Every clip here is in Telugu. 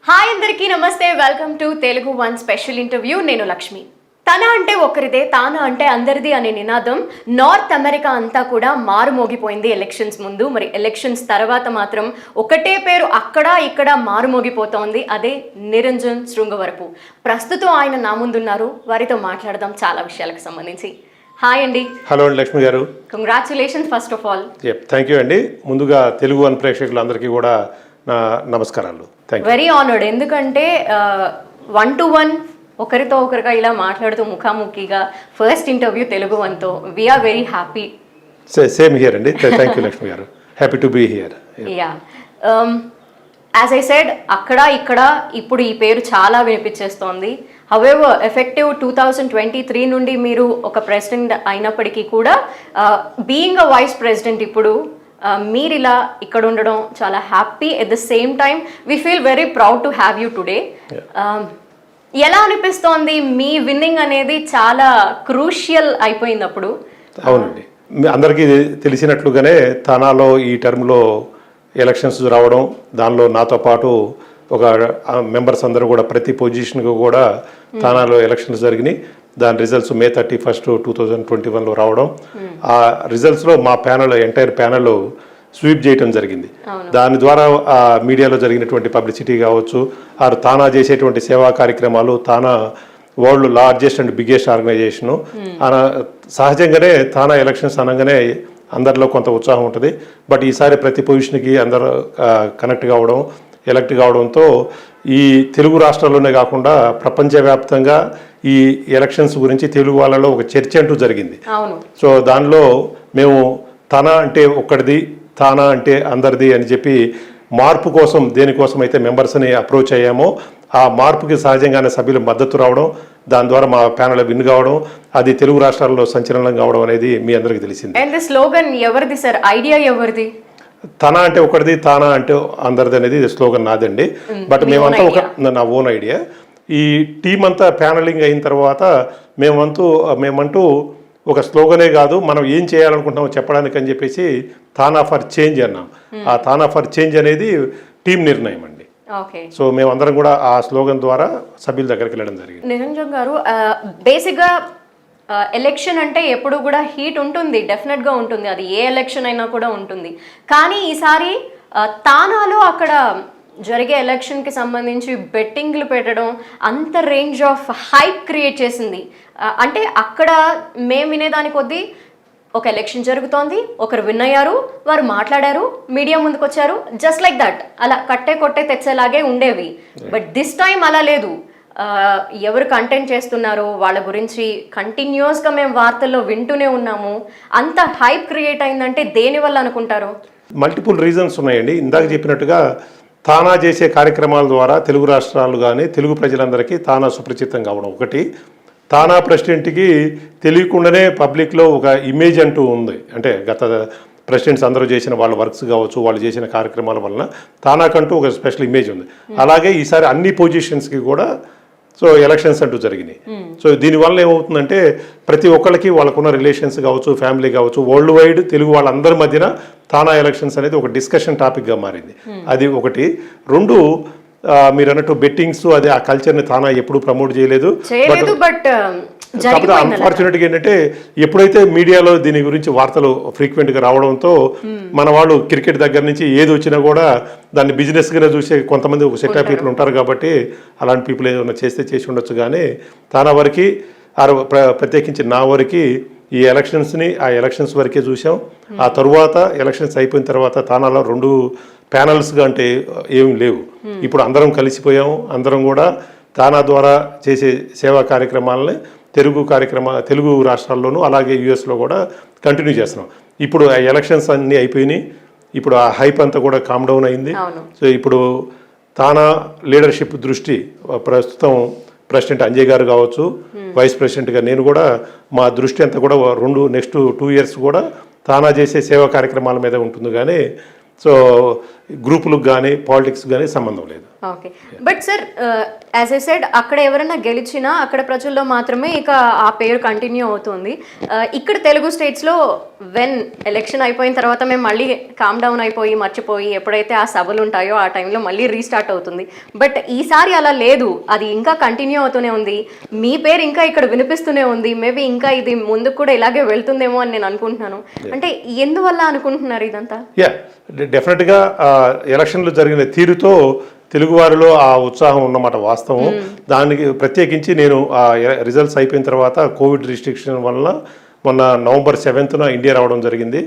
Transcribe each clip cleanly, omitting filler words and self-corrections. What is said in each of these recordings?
హాయ్ అందరికీ నమస్తే, welcome to Telugu one special interview. నేను లక్ష్మి. తన అంటే ఒకరిదే, తాను అంటే అందరిది అనే నినాదం నార్త్ అమెరికా అంతా కూడా మారుమోగిపోయింది ఎలక్షన్స్ ముందు. మరి ఎలక్షన్స్ తర్వాత మాత్రం ఒకటే పేరు అక్కడ ఇక్కడ మారుమోగిపోతోంది, అదే నిరంజన్ శృంగవరపు. ప్రస్తుతం ఆయన నా ముందున్నారు, వారితో మాట్లాడదాం చాలా విషయాలకు సంబంధించి. హాయ్ అండి. హలో అండి Lakshmi garu. Congratulations first of all. Thank you అండి. ముందుగా తెలుగు వన్ ప్రేక్షకులందరికీ కూడా నా నమస్కారాలు. Very honoured. ఎందుకంటే 1-to-1 ఒకరితో ఒకరిగా ఇలా మాట్లాడుతూ ముఖాముఖిగా ఫస్ట్ ఇంటర్వ్యూ తెలుగు వన్తో. We're very happy. Same here అండి. Thank you Lakshmi garu. Happy to be here. Yeah, as I said, అక్కడ ఇక్కడ ఇప్పుడు ఈ పేరు చాలా వినిపించేస్తోంది. హౌఎవర్ ఎఫెక్టివ్ 2023 నుండి మీరు ఒక ప్రెసిడెంట్ అయినప్పటికీ కూడా బీయింగ్ అ వైస్ ప్రెసిడెంట్ ఇప్పుడు మీరు ఇలా ఇక్కడ ఉండడం చాలా happy. At the same time we feel very proud to have you today. ఎలా అనిపిస్తోంది? మీ విన్నింగ్ అనేది చాలా క్రూషియల్ అయిపోయింది అప్పుడు. అవునండి, అందరికీ తెలిసినట్లుగానే తానాలో ఈ టర్మ్లో ఎలక్షన్స్ రావడం, దానిలో నాతో పాటు ఒక మెంబర్స్ అందరూ కూడా ప్రతి పొజిషన్కు కూడా తానాలో ఎలక్షన్స్ జరిగినాయి. దాని రిజల్ట్స్ May 31, 2021లో రావడం. ఆ రిజల్ట్స్లో మా ప్యానల్, ఎంటైర్ ప్యానల్ స్వీప్ చేయటం జరిగింది. దాని ద్వారా ఆ మీడియాలో జరిగినటువంటి పబ్లిసిటీ కావచ్చు, ఆ తానా చేసేటువంటి సేవా కార్యక్రమాలు, TANA world largest and biggest organisation. సహజంగానే తానా ఎలక్షన్స్ అనగానే అందరిలో కొంత ఉత్సాహం ఉంటుంది. బట్ ఈసారి ప్రతి పొజిషన్కి అందరూ కనెక్ట్ కావడం, ఎలక్ట్ కావడంతో ఈ తెలుగు రాష్ట్రాల్లోనే కాకుండా ప్రపంచవ్యాప్తంగా ఈ ఎలక్షన్స్ గురించి తెలుగు వాళ్ళలో ఒక చర్చ అంటూ జరిగింది. సో దానిలో మేము తన అంటే ఒక్కడిది, తానా అంటే అందరిది అని చెప్పి మార్పు కోసం, దేనికోసం అయితే మెంబర్స్ని అప్రోచ్ అయ్యామో ఆ మార్పుకి సహజంగానే సభ్యులు మద్దతు రావడం, దాని ద్వారా మా ప్యానల్ విన్ కావడం, అది తెలుగు రాష్ట్రాల్లో సంచలనం కావడం అనేది మీ అందరికీ తెలిసింది. అండ్ స్లోగన్ ఎవరిది సార్? ఐడియా ఎవరిది? తన అంటే ఒకటిది, తానా అంటే అందరిది అనేది స్లోగన్ నాదండి. బట్ మేమంతా నా ఓన్ ఐడియా. ఈ టీం అంతా ప్యానలింగ్ అయిన తర్వాత మేమంటూ ఒక స్లోగనే కాదు, మనం ఏం చేయాలనుకుంటున్నామో చెప్పడానికి అని చెప్పేసి తానా ఫర్ చేంజ్ అన్నాం. ఆ తానా ఫర్ చేంజ్ అనేది టీం నిర్ణయం అండి. సో మేమందరం కూడా ఆ స్లోగన్ ద్వారా సభ్యుల దగ్గరికి వెళ్ళడం జరిగింది. నిరంజన్ గారు, బేసిక్గా ఎలక్షన్ అంటే ఎప్పుడు కూడా హీట్ ఉంటుంది, డెఫినెట్గా ఉంటుంది, అది ఏ ఎలక్షన్ అయినా కూడా ఉంటుంది. కానీ ఈసారి తానాలో అక్కడ జరిగే ఎలక్షన్కి సంబంధించి బెట్టింగ్లు పెట్టడం అంత రేంజ్ ఆఫ్ హైప్ క్రియేట్ చేసింది. అంటే అక్కడ మేము వినేదాని కొద్దీ ఒక ఎలక్షన్ జరుగుతోంది, ఒకరు విన్ అయ్యారు, వారు మాట్లాడారు, మీడియా ముందుకు వచ్చారు, జస్ట్ లైక్ దట్, అలా కొట్టే తెచ్చేలాగే ఉండేవి. బట్ దిస్ టైం అలా లేదు. ఎవరు కంటెంట్ చేస్తున్నారో వాళ్ళ గురించి కంటిన్యూస్గా మేము వార్తల్లో వింటూనే ఉన్నాము. అంత హైప్ క్రియేట్ అయిందంటే దేనివల్ల అనుకుంటారు? మల్టిపుల్ రీజన్స్ ఉన్నాయండి. ఇందాక చెప్పినట్టుగా తానా చేసే కార్యక్రమాల ద్వారా తెలుగు రాష్ట్రాలు కానీ తెలుగు ప్రజలందరికీ తానా సుపరిచితం కావడం ఒకటి. తానా ప్రెసిడెంట్కి తెలియకుండానే పబ్లిక్లో ఒక ఇమేజ్ అంటూ ఉంది. అంటే గత ప్రెసిడెంట్స్ అందరూ చేసిన వాళ్ళ వర్క్స్ కావచ్చు, వాళ్ళు చేసిన కార్యక్రమాల వలన తానాకంటూ ఒక స్పెషల్ ఇమేజ్ ఉంది. అలాగే ఈసారి అన్ని పొజిషన్స్కి కూడా ఎలక్షన్స్ అంటూ జరిగినాయి. సో దీనివల్ల ఏమవుతుందంటే ప్రతి ఒక్కరికి వాళ్ళకున్న రిలేషన్స్ కావచ్చు, ఫ్యామిలీ కావచ్చు, వరల్డ్ వైడ్ తెలుగు వాళ్ళందరి మధ్యన తానా ఎలక్షన్స్ అనేది ఒక డిస్కషన్ టాపిక్గా మారింది. అది ఒకటి. రెండు, మీరు అన్నట్టు బెట్టింగ్స్, అది ఆ కల్చర్ని తానా ఎప్పుడు ప్రమోట్ చేయలేదు. కాకపోతే అన్ఫార్చునేట్గా ఏంటంటే ఎప్పుడైతే మీడియాలో దీని గురించి వార్తలు ఫ్రీక్వెంట్గా రావడంతో మన వాళ్ళు క్రికెట్ దగ్గర నుంచి ఏది వచ్చినా కూడా దాన్ని బిజినెస్గానే చూసే కొంతమంది ఒక సెట్ ఆఫ్ పీపుల్ ఉంటారు. కాబట్టి అలాంటి పీపుల్ ఏదైనా చేసి ఉండొచ్చు. కానీ తానా వరకు, ప్రత్యేకించి నా వరకు ఈ ఎలక్షన్స్ని ఆ ఎలక్షన్స్ వరకే చూసాం. ఆ తరువాత ఎలక్షన్స్ అయిపోయిన తర్వాత తానాలో 2 ప్యానల్స్గా అంటే ఏమి లేవు. ఇప్పుడు అందరం కలిసిపోయాము. అందరం కూడా తానా ద్వారా చేసే సేవా కార్యక్రమాలని తెలుగు రాష్ట్రాల్లోనూ అలాగే యుఎస్లో కూడా కంటిన్యూ చేస్తున్నాం. ఇప్పుడు ఆ ఎలక్షన్స్ అన్నీ అయిపోయినాయి. ఇప్పుడు ఆ హైప్ అంతా కూడా కామ్ డౌన్ అయింది. సో ఇప్పుడు తానా లీడర్షిప్ దృష్టి ప్రస్తుతం ప్రెసిడెంట్ అంజయ్ గారు కావచ్చు, వైస్ ప్రెసిడెంట్గా నేను కూడా, మా దృష్టి అంతా కూడా నెక్స్ట్ 2 years కూడా తానా చేసే సేవా కార్యక్రమాల మీద ఉంటుంది. కానీ గ్రూపులకు కానీ పాలిటిక్స్ కానీ సంబంధం లేదు. Okay but sir as I said అక్కడ ఎవరైనా గెలిచినా అక్కడ ప్రజల్లో మాత్రమే ఇక ఆ పేరు కంటిన్యూ అవుతుంది. ఇక్కడ తెలుగు స్టేట్స్లో వెన్ ఎలక్షన్ అయిపోయిన తర్వాత మేము మళ్ళీ కామ్ డౌన్ అయిపోయి మర్చిపోయి ఎప్పుడైతే ఆ సభలు ఉంటాయో ఆ టైంలో మళ్ళీ రీస్టార్ట్ అవుతుంది. బట్ ఈసారి అలా లేదు, అది ఇంకా కంటిన్యూ అవుతూనే ఉంది. మీ పేరు ఇంకా ఇక్కడ వినిపిస్తూనే ఉంది. మేబీ ఇంకా ఇది ముందుకు కూడా ఇలాగే వెళ్తుందేమో అని నేను అనుకుంటున్నాను. అంటే ఎందువల్ల అనుకుంటున్నారు ఇదంతా? డెఫినెట్గా ఎలక్షన్లు జరిగిన తీరుతో తెలుగువారిలో ఆ ఉత్సాహం ఉన్నమాట వాస్తవం. దానికి ప్రత్యేకించి నేను ఆ రిజల్ట్స్ అయిపోయిన తర్వాత కోవిడ్ రిస్ట్రిక్షన్ వల్ల మొన్న November 7th ఇండియా రావడం జరిగింది.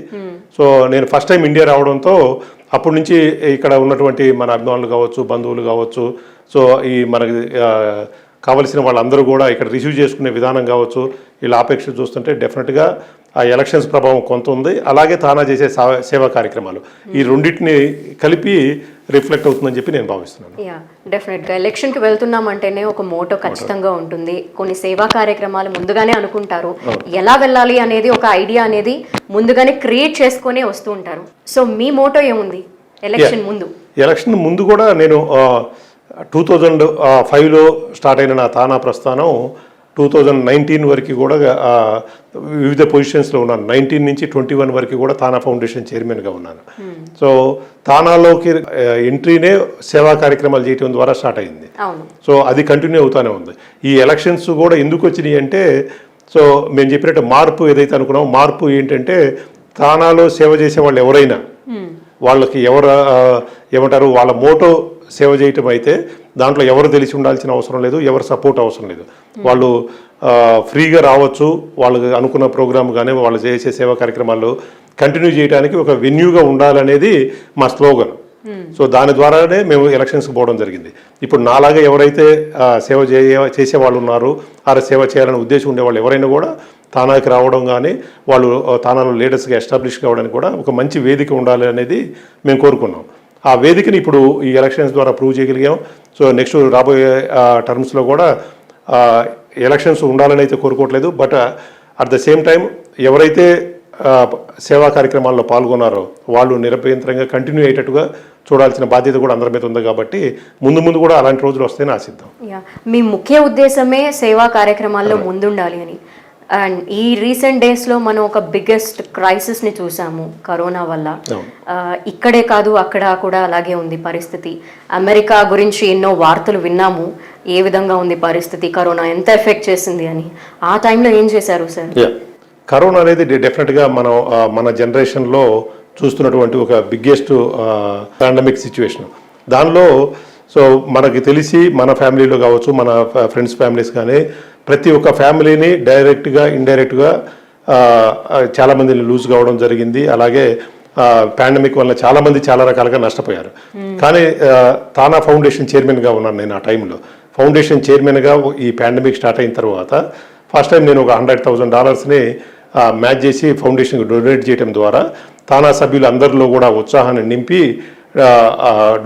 సో నేను ఫస్ట్ టైం ఇండియా రావడంతో అప్పటి నుంచి ఇక్కడ ఉన్నటువంటి మన అభిమానులు కావచ్చు, బంధువులు కావచ్చు, సో ఈ మనకి కావలసిన వాళ్ళందరూ కూడా ఇక్కడ రిసీవ్ చేసుకునే విధానం కావచ్చు, వీళ్ళ ఆపేక్ష చూస్తుంటే డెఫినెట్గా ఆ ఎలక్షన్స్ ప్రభావం కొంత ఉంది. అలాగే తానా చేసే సేవా కార్యక్రమాలు ఈ రెండింటిని కలిపి రిఫ్లెక్ట్ అవుతుందని చెప్పి నేను భావిస్తున్నాను. డెఫినెట్గా ఎలక్షన్కి వెళ్తున్నామంటేనే ఒక మోటో ఖచ్చితంగా ఉంటుంది. కొన్ని సేవా కార్యక్రమాలు ముందుగానే అనుకుంటారు, ఎలా వెళ్ళాలి అనేది ఒక ఐడియా అనేది ముందుగానే క్రియేట్ చేసుకునే వస్తూ ఉంటారు. సో మీ మోటో ఏముంది ఎలక్షన్ ముందు? ఎలక్షన్ ముందు కూడా నేను 2005లో స్టార్ట్ అయిన నా తానా ప్రస్థానం 2019 వరకు కూడా వివిధ పొజిషన్స్లో ఉన్నాను. 19 నుంచి 21 వరకు కూడా తానా ఫౌండేషన్ చైర్మన్గా ఉన్నాను. సో తానాలోకి ఎంట్రీనే సేవా కార్యక్రమాలు చేయడం ద్వారా స్టార్ట్ అయింది. సో అది కంటిన్యూ అవుతూనే ఉంది. ఈ ఎలక్షన్స్ కూడా ఎందుకు వచ్చినాయి అంటే, సో మేము చెప్పినట్టు మార్పు ఏదైతే అనుకున్నామో మార్పు ఏంటంటే, తానాలో సేవ చేసే వాళ్ళు ఎవరైనా వాళ్ళకి ఏమంటారు వాళ్ళ మోటో సేవ చేయటం అయితే దాంట్లో ఎవరు తెలిసి ఉండాల్సిన అవసరం లేదు, ఎవరు సపోర్ట్ అవసరం లేదు. వాళ్ళు ఫ్రీగా రావచ్చు, వాళ్ళకి అనుకున్న ప్రోగ్రామ్ కానీ వాళ్ళు చేసే సేవా కార్యక్రమాలు కంటిన్యూ చేయడానికి ఒక వెన్యూగా ఉండాలనేది మా స్లోగన్. సో దాని ద్వారానే మేము ఎలక్షన్స్కి పోవడం జరిగింది. ఇప్పుడు నాలాగా ఎవరైతే సేవ చేసే వాళ్ళు ఉన్నారో ఆ సేవ చేయాలనే ఉద్దేశం ఉండేవాళ్ళు ఎవరైనా కూడా తానాకి రావడం కానీ వాళ్ళు తానాలో లీడర్స్గా ఎస్టాబ్లిష్ కావడానికి కూడా ఒక మంచి వేదిక ఉండాలి అనేది మేము కోరుకున్నాం. ఆ వేదికని ఇప్పుడు ఈ ఎలక్షన్స్ ద్వారా ప్రూవ్ చేయగలిగాం. సో నెక్స్ట్ రాబోయే టర్మ్స్లో కూడా ఎలక్షన్స్ ఉండాలని అయితే కోరుకోవట్లేదు. But at the same time ఎవరైతే సేవా కార్యక్రమాల్లో పాల్గొన్నారో వాళ్ళు నిరభ్యంతరంగా కంటిన్యూ అయ్యేటట్టుగా చూడాల్సిన బాధ్యత కూడా అందరి మీద ఉంది. కాబట్టి ముందు కూడా అలాంటి రోజులు వస్తాయని ఆశిద్దాం. మీ ముఖ్య ఉద్దేశమే సేవా కార్యక్రమాల్లో ముందుండాలి అని. అండ్ ఈ రీసెంట్ డేస్లో మనం ఒక బిగ్గెస్ట్ క్రైసిస్ని చూసాము కరోనా వల్ల. ఇక్కడే కాదు అక్కడ కూడా అలాగే ఉంది పరిస్థితి. అమెరికా గురించి ఎన్నో వార్తలు విన్నాము, ఏ విధంగా ఉంది పరిస్థితి, కరోనా ఎంత ఎఫెక్ట్ చేసింది అని. ఆ టైంలో ఏం చేశారు సార్? కరోనా అనేది డెఫినెట్గా మన జనరేషన్లో చూస్తున్నటువంటి ఒక బిగ్గెస్ట్ పాండమిక్ సిచ్యువేషన్. దానిలో సో మనకి తెలిసి మన ఫ్యామిలీలో కావచ్చు, మన ఫ్రెండ్స్ ఫ్యామిలీస్ కానీ ప్రతి ఒక్క ఫ్యామిలీని డైరెక్ట్గా ఇండైరెక్ట్గా చాలామందిని లూజ్ కావడం జరిగింది. అలాగే పాండమిక్ వల్ల చాలామంది చాలా రకాలుగా నష్టపోయారు. కానీ తానా ఫౌండేషన్ చైర్మన్గా ఉన్నాను నేను. ఆ టైంలో ఫౌండేషన్ చైర్మన్గా ఈ పాండమిక్ స్టార్ట్ అయిన తర్వాత ఫస్ట్ టైం నేను ఒక $100,000 మ్యాచ్ చేసి ఫౌండేషన్కి డొనేట్ చేయడం ద్వారా తానా సభ్యులు అందరిలో కూడా ఉత్సాహాన్ని నింపి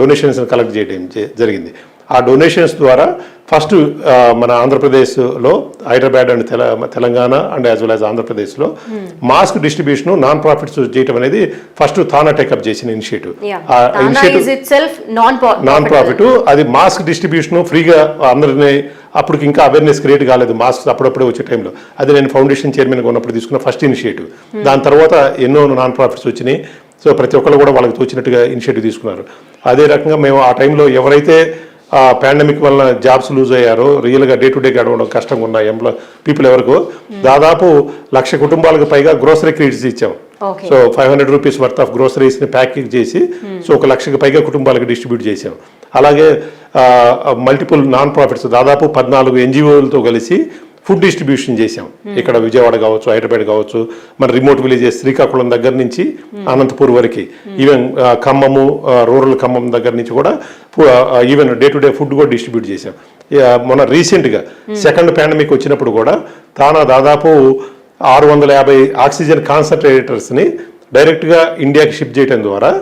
డొనేషన్స్ కలెక్ట్ చేయడం జరిగింది. ఆ డొనేషన్స్ ద్వారా ఫస్ట్ మన ఆంధ్రప్రదేశ్లో Hyderabad and Telangana and as well as ఆంధ్రప్రదేశ్లో మాస్క్ డిస్ట్రిబ్యూషన్ నాన్ ప్రాఫిట్స్ చేయడం అనేది ఫస్ట్ తానా టేకప్ చేసిన ఇనిషియేటివ్. నాన్ ప్రాఫిట్ అది మాస్క్ డిస్ట్రిబ్యూషన్ ఫ్రీగా అందరినీ, అప్పటికి ఇంకా అవేర్నెస్ క్రియేట్ కాలేదు మాస్క్ అప్పుడప్పుడే వచ్చే టైంలో. అది నేను ఫౌండేషన్ చైర్మన్గా ఉన్నప్పుడు తీసుకున్న ఫస్ట్ ఇనిషియేటివ్. దాని తర్వాత ఎన్నో నాన్ ప్రాఫిట్స్ వచ్చినాయి. సో ప్రతి ఒక్కరు కూడా వాళ్ళకి తోచినట్టుగా ఇనిషియేటివ్ తీసుకున్నారు. అదే రకంగా మేము ఆ టైంలో ఎవరైతే పాండమిక్ వల్ల జాబ్స్ లూజ్ అయ్యారో, రియల్గా డే టు డే గడవడం కష్టంగా ఉన్న పీపుల్ ఎవరికో దాదాపు 1,00,000 కుటుంబాలకు పైగా గ్రోసరీ కిట్స్ ఇచ్చాం. సో 500 రూపీస్ వర్త్ ఆఫ్ గ్రోసరీస్ని ప్యాకింగ్ చేసి సో 1,00,000కి పైగా కుటుంబాలకు డిస్ట్రిబ్యూట్ చేసాం. అలాగే మల్టిపుల్ నాన్ ప్రాఫిట్స్ దాదాపు 14 NGOలతో కలిసి ఫుడ్ డిస్ట్రిబ్యూషన్ చేసాం. ఇక్కడ విజయవాడ కావచ్చు, హైదరాబాద్ కావచ్చు, మన రిమోట్ విలేజెస్ శ్రీకాకుళం దగ్గర నుంచి అనంతపూర్ వరకు, ఈవెన్ ఖమ్మము, రూరల్ ఖమ్మం దగ్గర నుంచి కూడా even day to day food కూడా డిస్ట్రిబ్యూట్ చేసాం. మొన్న రీసెంట్గా సెకండ్ పాండమిక్ వచ్చినప్పుడు కూడా తానా దాదాపు 650 ఆక్సిజన్ కాన్సన్ట్రేటర్స్ని డైరెక్ట్గా ఇండియాకి షిప్ చేయడం ద్వారా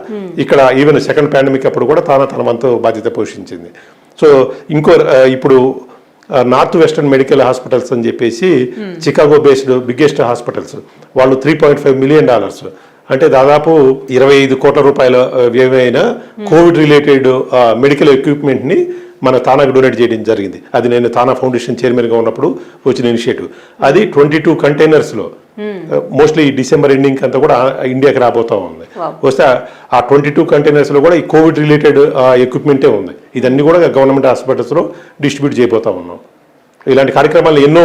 ఇక్కడ ఈవెన్ సెకండ్ పాండమిక్ అప్పుడు కూడా తానా తన వంతు బాధ్యత పోషించింది. సో ఇప్పుడు నార్త్ వెస్టర్న్ మెడికల్ హాస్పిటల్స్ అని చెప్పేసి చికాగో బేస్డ్ బిగ్గెస్ట్ హాస్పిటల్స్, వాళ్ళు $3.5 million అంటే దాదాపు 25 కోట్ల రూపాయల వ్యయమైన కోవిడ్ రిలేటెడ్ మెడికల్ ఎక్విప్మెంట్ని మన తానాకు డొనేట్ చేయడం జరిగింది. అది నేను తానా ఫౌండేషన్ చైర్మన్గా ఉన్నప్పుడు వచ్చిన ఇనిషియేటివ్. అది 22 కంటైనర్స్లో మోస్ట్లీ ఈ డిసెంబర్ ఎండింగ్ అంతా కూడా ఇండియాకి రాబోతా ఉంది. వస్తే ఆ 22 కంటైనర్స్లో కూడా ఈ కోవిడ్ రిలేటెడ్ ఎక్విప్మెంటే ఉంది. ఇదన్నీ కూడా గవర్నమెంట్ హాస్పిటల్స్లో డిస్ట్రిబ్యూట్ చేయబోతా ఉన్నాం. ఇలాంటి కార్యక్రమాలు ఎన్నో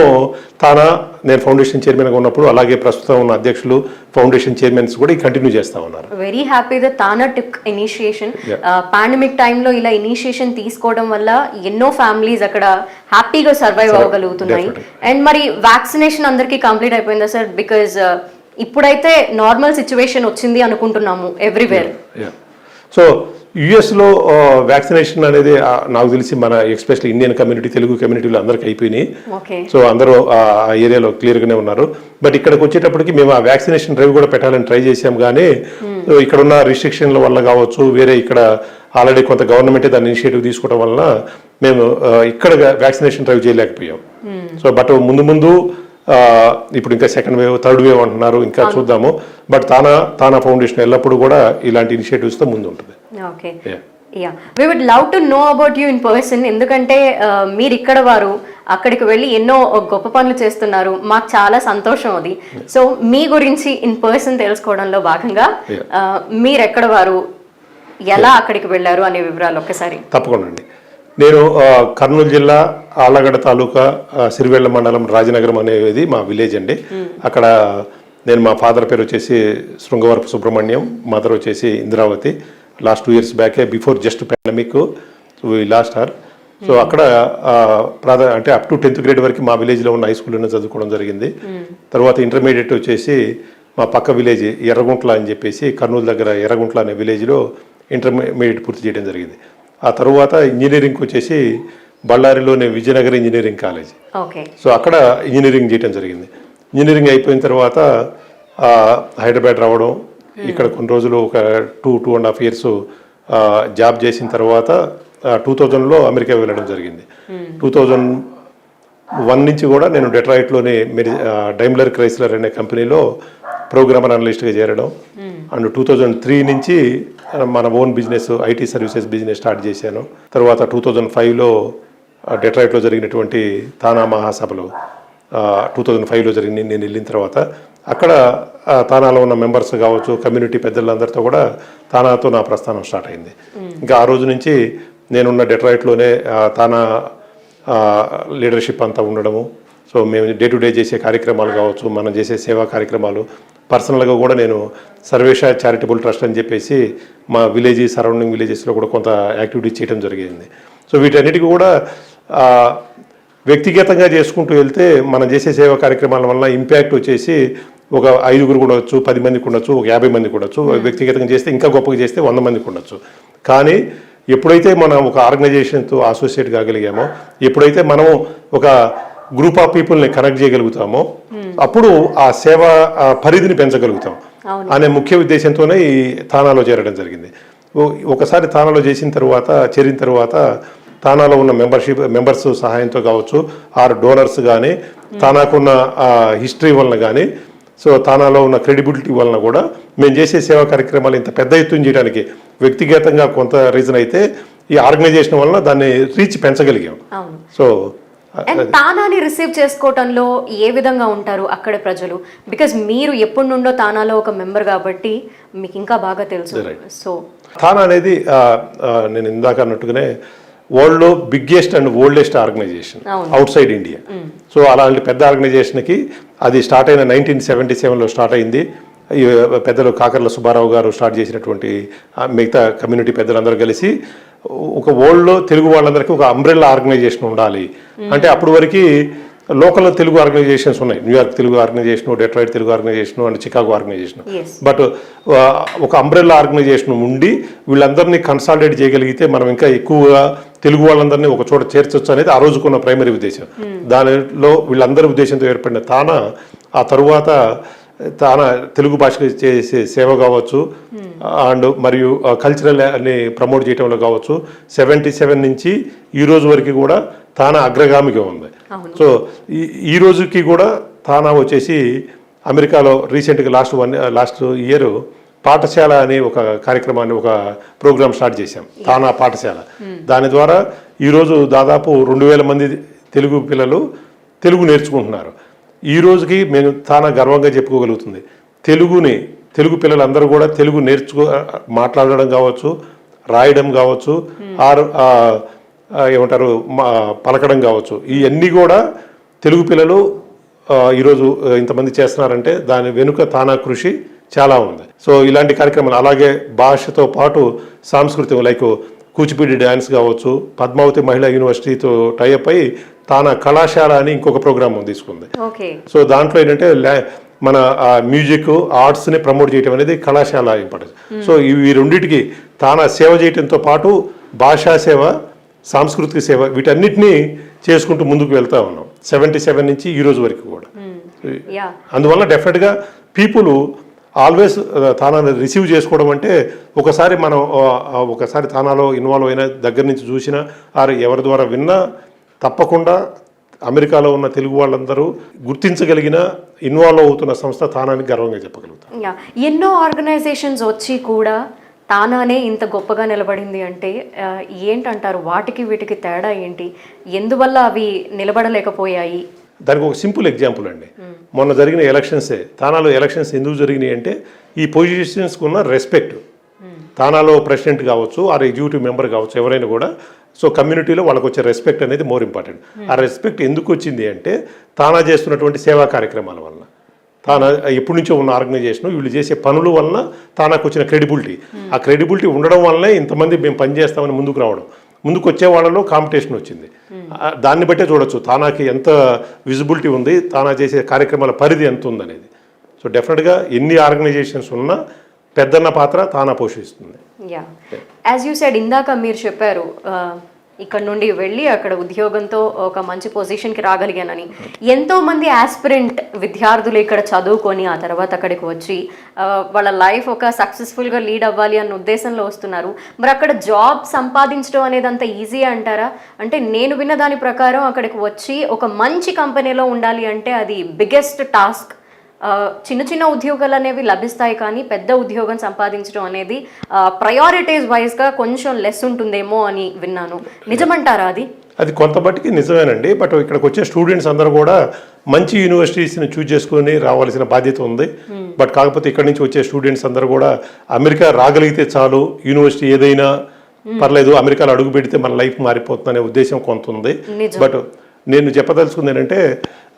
తానా నేను ఫౌండేషన్ చైర్మన్గా ఉన్నప్పుడు, అలాగే ప్రస్తుతం ఉన్న అధ్యక్షులు ఫౌండేషన్ చైర్మన్స్ కూడా కంటిన్యూ చేస్తా ఉన్నారు. వెరీ హ్యాపీ ద తానా టిక్ ఇనిషియేషన్. పాండమిక్ టైంలో ఇలా ఇనిషియేషన్ తీసుకోవడం వల్ల ఎన్నో ఫ్యామిలీస్ అక్కడ హ్యాపీగా సర్వైవ్ అవ్వగలుగుతున్నాయి. అండ్ మరి వ్యాక్సినేషన్ అందరికీ కంప్లీట్ అయిపోయిందా సార్? బికాజ్ ఇప్పుడైతే నార్మల్ సిచ్యువేషన్ వచ్చింది అనుకుంటున్నాము ఎవ్రీవేర్. సో యుఎస్లో వ్యాక్సినేషన్ అనేది నాకు తెలిసి మన ఎస్పెషల్లీ ఇండియన్ కమ్యూనిటీ, తెలుగు కమ్యూనిటీలో అందరికీ అయిపోయినాయి. సో అందరూ ఆ ఏరియాలో క్లియర్గానే ఉన్నారు. బట్ ఇక్కడికి వచ్చేటప్పటికి మేము ఆ వ్యాక్సినేషన్ డ్రైవ్ కూడా పెట్టాలని ట్రై చేసాం. కానీ ఇక్కడ ఉన్న రిస్ట్రిక్షన్ల వల్ల కావచ్చు, వేరే ఇక్కడ ఆల్రెడీ కొంత గవర్నమెంటే దాని ఇనిషియేటివ్ తీసుకోవడం వల్ల మేము ఇక్కడ వ్యాక్సినేషన్ డ్రైవ్ చేయలేకపోయాం. సో బట్ ముందు ఇప్పుడు ఇంకా సెకండ్ వేవ్, థర్డ్ వేవ్ అంటున్నారు, ఇంకా చూద్దాము. బట్ తానా ఫౌండేషన్ ఎల్లప్పుడూ కూడా ఇలాంటి ఇనిషియేటివ్స్తో ముందు ఉంటుంది. Okay, yeah, we would love to know about you in person. ఎందుకంటే మీరు ఇక్కడ వారు, అక్కడికి వెళ్ళి ఎన్నో గొప్ప పనులు చేస్తున్నారు. మాకు చాలా సంతోషం అది. సో మీ గురించి ఇన్ పర్సన్ తెలుసుకోవడంలో భాగంగా మీరు ఎక్కడ వారు, ఎలా అక్కడికి వెళ్ళారు అనే వివరాలు ఒక్కసారి. తప్పకుండా అండి. నేను కర్నూలు జిల్లా ఆళ్లగడ్డ తాలూకా సిరివెళ్ల మండలం రాజనగరం అనేది మా విలేజ్ అండి. అక్కడ నేను, మా ఫాదర్ పేరు వచ్చేసి శృంగవరపు సుబ్రహ్మణ్యం, మదర్ వచ్చేసి ఇంద్రావతి. లాస్ట్ 2 years బ్యాకే, before just pandemic we lost her. So అక్కడ అంటే అప్ టు 10th grade వరకు మా విలేజ్లో ఉన్న హై స్కూల్లోనే చదువుకోవడం జరిగింది. తర్వాత ఇంటర్మీడియట్ వచ్చేసి మా పక్క విలేజ్ ఎర్రగుంట్ల అని చెప్పేసి, కర్నూలు దగ్గర ఎర్రగుంట్ల అనే విలేజ్లో ఇంటర్మీడియట్ పూర్తి చేయడం జరిగింది. ఆ తర్వాత ఇంజనీరింగ్కి వచ్చేసి బళ్ళారిలోనే విజయనగర్ ఇంజనీరింగ్ కాలేజ్. సో అక్కడ ఇంజనీరింగ్ చేయడం జరిగింది. ఇంజనీరింగ్ అయిపోయిన తర్వాత హైదరాబాద్ రావడం, ఇక్కడ కొన్ని రోజులు ఒక 2.5 years జాబ్ చేసిన తర్వాత 2000లో అమెరికా వెళ్ళడం జరిగింది. 2001 నుంచి కూడా నేను డెట్రాయిట్లోనే డైమ్లర్ క్రైస్లర్ అనే కంపెనీలో ప్రోగ్రామర్ అనలిస్ట్గా చేరడం. అండ్ 2003 నుంచి మన own business, IT services business start చేశాను. తర్వాత 2005లో డెట్రాయిట్లో జరిగినటువంటి తానా మహాసభలో 2005లో జరిగింది. నేను వెళ్ళిన తర్వాత అక్కడ తానాలో ఉన్న మెంబర్స్ కావచ్చు, కమ్యూనిటీ పెద్దలందరితో కూడా తానాతో నా ప్రస్థానం స్టార్ట్ అయింది. ఇంకా ఆ రోజు నుంచి నేనున్న డెట్రాయిట్లోనే తానా లీడర్షిప్ అంతా ఉండడము. సో మేము డే టు డే చేసే కార్యక్రమాలు కావచ్చు, మనం చేసే సేవా కార్యక్రమాలు, పర్సనల్గా కూడా నేను సర్వేష చారిటబుల్ ట్రస్ట్ అని చెప్పేసి మా విలేజ్, సరౌండింగ్ విలేజెస్లో కూడా కొంత యాక్టివిటీ చేయడం జరిగింది. సో వీటన్నిటికీ కూడా వ్యక్తిగతంగా చేసుకుంటూ వెళ్తే మనం చేసే సేవా కార్యక్రమాల వల్ల ఇంపాక్ట్ వచ్చేసి ఒక 5 కూడా వచ్చు, 10 మందికి ఉండొచ్చు, ఒక 50 మందికి ఉండొచ్చు. వ్యక్తిగతంగా చేస్తే ఇంకా గొప్పగా చేస్తే 100 మందికి ఉండొచ్చు. కానీ ఎప్పుడైతే మనం ఒక ఆర్గనైజేషన్తో అసోసియేట్ కాగలిగామో, ఎప్పుడైతే మనం ఒక గ్రూప్ ఆఫ్ పీపుల్ని కనెక్ట్ చేయగలుగుతామో, అప్పుడు ఆ సేవ పరిధిని పెంచగలుగుతాం అనే ముఖ్య ఉద్దేశంతోనే ఈ తానాలో చేరడం జరిగింది. ఒకసారి తానాలో చేరిన తర్వాత తానాలో ఉన్న మెంబర్స్ సహాయంతో కావచ్చు, ఆర్ డోనర్స్ కానీ, తానాకున్న హిస్టరీ వలన కానీ, సో తానాలో ఉన్న క్రెడిబిలిటీ వలన కూడా మేము చేసే సేవా కార్యక్రమాలు ఇంత పెద్ద ఎత్తున చేయడానికి వ్యక్తిగతంగా కొంత రీజన్ అయితే, ఈ ఆర్గనైజేషన్ వలన దాన్ని రీచ్ పెంచగలిగాం. సో తానాని రిసీవ్ చేసుకోవటంలో ఏ విధంగా ఉంటారు అక్కడ ప్రజలు? బికాజ్ మీరు ఎప్పటి నుండో తానాలో ఒక మెంబర్ కాబట్టి మీకు ఇంకా బాగా తెలుసు. సో తానా అనేది నేను ఇందాక అన్నట్టుగానే వరల్డ్లో biggest and oldest organisation outside India. So అలాంటి పెద్ద ఆర్గనైజేషన్కి అది స్టార్ట్ అయిన 1977లో స్టార్ట్ అయింది. ఈ పెద్దలు కాకర్ల సుబ్బారావు గారు స్టార్ట్ చేసినటువంటి మిగతా కమ్యూనిటీ పెద్దలందరూ కలిసి ఒక వరల్డ్లో తెలుగు వాళ్ళందరికీ ఒక అంబ్రెల్లా ఆర్గనైజేషన్ ఉండాలి అంటే, అప్పటి వరకు లోకల్ తెలుగు ఆర్గనైజేషన్స్ ఉన్నాయి. New York Telugu organisation, Detroit Telugu organisation and Chicago organisation. But ఒక అంబ్రెల్లా ఆర్గనైజేషన్ ఉండి వీళ్ళందరినీ కన్సాలిడేట్ చేయగలిగితే మనం ఇంకా ఎక్కువగా తెలుగు వాళ్ళందరినీ ఒక చోట చేర్చొచ్చు అనేది ఆ రోజుకున్న ప్రైమరీ ఉద్దేశం. దానిలో వీళ్ళందరి ఉద్దేశంతో ఏర్పడిన తానా ఆ తరువాత తానా తెలుగు భాషకు చేసే సేవ కావచ్చు, అండ్ మరియు కల్చరల్ అని ప్రమోట్ చేయడంలో కావచ్చు, 77 నుంచి ఈ రోజు వరకు కూడా తానా అగ్రగామిగా ఉంది. సో ఈ రోజుకి కూడా తానా వచ్చేసి అమెరికాలో రీసెంట్గా లాస్ట్ ఇయర్ పాఠశాల అనే ఒక కార్యక్రమాన్ని, ఒక ప్రోగ్రామ్ స్టార్ట్ చేశాం, తానా పాఠశాల. దాని ద్వారా ఈరోజు దాదాపు 2000 మంది తెలుగు పిల్లలు తెలుగు నేర్చుకుంటున్నారు. ఈ రోజుకి మేము తానా గర్వంగా చెప్పుకోగలుగుతుంది. తెలుగు పిల్లలందరూ కూడా తెలుగు మాట్లాడడం కావచ్చు, రాయడం కావచ్చు, ఏమంటారు పలకడం కావచ్చు, ఇవన్నీ కూడా తెలుగు పిల్లలు ఈరోజు ఇంతమంది చేస్తున్నారంటే దాని వెనుక తానా కృషి చాలా ఉంది. సో ఇలాంటి కార్యక్రమాలు, అలాగే భాషతో పాటు సాంస్కృతిక లైక్ కూచిపూడి డ్యాన్స్ కావచ్చు, పద్మావతి మహిళా యూనివర్సిటీతో టైఅప్ అయి తానా కళాశాల అని ఇంకొక ప్రోగ్రామ్ తీసుకుంది. సో దాంట్లో ఏంటంటే మన మ్యూజిక్ ఆర్ట్స్ని ప్రమోట్ చేయడం అనేది కళాశాల ఇంపార్టెన్స్. సో ఈ రెండింటికి తానా సేవ చేయడంతో పాటు భాషా సేవ, సాంస్కృతిక సేవ, వీటన్నిటినీ చేసుకుంటూ ముందుకు వెళ్తా ఉన్నాం 77 నుంచి ఈ రోజు వరకు కూడా. అందువల్ల డెఫినెట్గా పీపుల్ ఆల్వేస్ తానాను రిసీవ్ చేసుకోవడం అంటే ఒకసారి తానాలో ఇన్వాల్వ్ అయిన దగ్గర నుంచి చూసినా ఎవరి ద్వారా విన్నా తప్పకుండా అమెరికాలో ఉన్న తెలుగు వాళ్ళందరూ గుర్తించగలిగిన ఇన్వాల్వ్ అవుతున్న సంస్థ తానాని గర్వంగా చెప్పగలుగుతాం. ఎన్నో ఆర్గనైజేషన్స్ వచ్చి కూడా తానానే ఇంత గొప్పగా నిలబడింది అంటే ఏంటంటారు? వాటికి వీటికి తేడా ఏంటి? ఎందువల్ల అవి నిలబడలేకపోయాయి? దానికి ఒక సింపుల్ ఎగ్జాంపుల్ అండి. మొన్న జరిగిన ఎలక్షన్సే, తానాలో ఎలక్షన్స్ ఎందుకు జరిగినాయి అంటే ఈ పొజిషన్స్కి ఉన్న రెస్పెక్ట్. తానాలో ప్రెసిడెంట్ కావచ్చు, ఎగ్జిక్యూటివ్ మెంబర్ కావచ్చు, ఎవరైనా కూడా సో కమ్యూనిటీలో వాళ్ళకి వచ్చే రెస్పెక్ట్ అనేది మోర్ ఇంపార్టెంట్. ఆ రెస్పెక్ట్ ఎందుకు వచ్చింది అంటే తానా చేస్తున్నటువంటి సేవా కార్యక్రమాల వలన, తానా ఎప్పటి నుంచో ఉన్న ఆర్గనైజేషన్, వీళ్ళు చేసే పనుల వలన తానాకు వచ్చిన క్రెడిబిలిటీ. ఆ క్రెడిబిలిటీ ఉండడం వల్లనే ఇంతమంది మేము పనిచేస్తామని ముందుకు రావడం, ముందుకు వచ్చే వాళ్ళలో కాంపిటీషన్ వచ్చింది. దాన్ని బట్టే చూడొచ్చు తానాకి ఎంత విజిబిలిటీ ఉంది, తానా చేసే కార్యక్రమాల పరిధి ఎంత ఉందనేది. సో డెఫినెట్గా ఎన్ని ఆర్గనైజేషన్స్ ఉన్నా పెద్దన్న పాత్ర తానా పోషిస్తుంది. యాజ్ యూ సెడ్, ఇందాక మీరు చెప్పారు ఇక్కడ నుండి వెళ్ళి అక్కడ ఉద్యోగంతో ఒక మంచి పొజిషన్కి రాగలిగానని. ఎంతోమంది ఆస్పిరెంట్ విద్యార్థులు ఇక్కడ చదువుకొని ఆ తర్వాత అక్కడికి వచ్చి వాళ్ళ లైఫ్ ఒక సక్సెస్ఫుల్గా లీడ్ అవ్వాలి అన్న ఉద్దేశంలో వస్తున్నారు. మరి అక్కడ జాబ్ సంపాదించడం అనేది అంత ఈజీ అంటారా? అంటే నేను విన్న దాని ప్రకారం అక్కడికి వచ్చి ఒక మంచి కంపెనీలో ఉండాలి అంటే అది బిగ్గెస్ట్ టాస్క్. చిన్న చిన్న ఉద్యోగాలు అనేవి లభిస్తాయి, కానీ పెద్ద ఉద్యోగం సంపాదించడం అనేది ప్రయారిటీస్ వైజ్గా కొంచెం లెస్ ఉంటుందేమో అని విన్నాను. నిజమంటారా అది? అది కొంత మట్టికి నిజమేనండి. బట్ ఇక్కడికి వచ్చే స్టూడెంట్స్ అందరూ కూడా మంచి యూనివర్సిటీస్ని చూజ్ చేసుకొని రావాల్సిన బాధ్యత ఉంది. బట్ కాకపోతే ఇక్కడ నుంచి వచ్చే స్టూడెంట్స్ అందరూ కూడా అమెరికా రాగలిగితే చాలు, యూనివర్సిటీ ఏదైనా పర్లేదు, అమెరికాలో అడుగు పెడితే మన లైఫ్ మారిపోతుందనే ఉద్దేశం కొంత ఉంది. బట్ నేను చెప్పదలుచుకుంది ఏంటంటే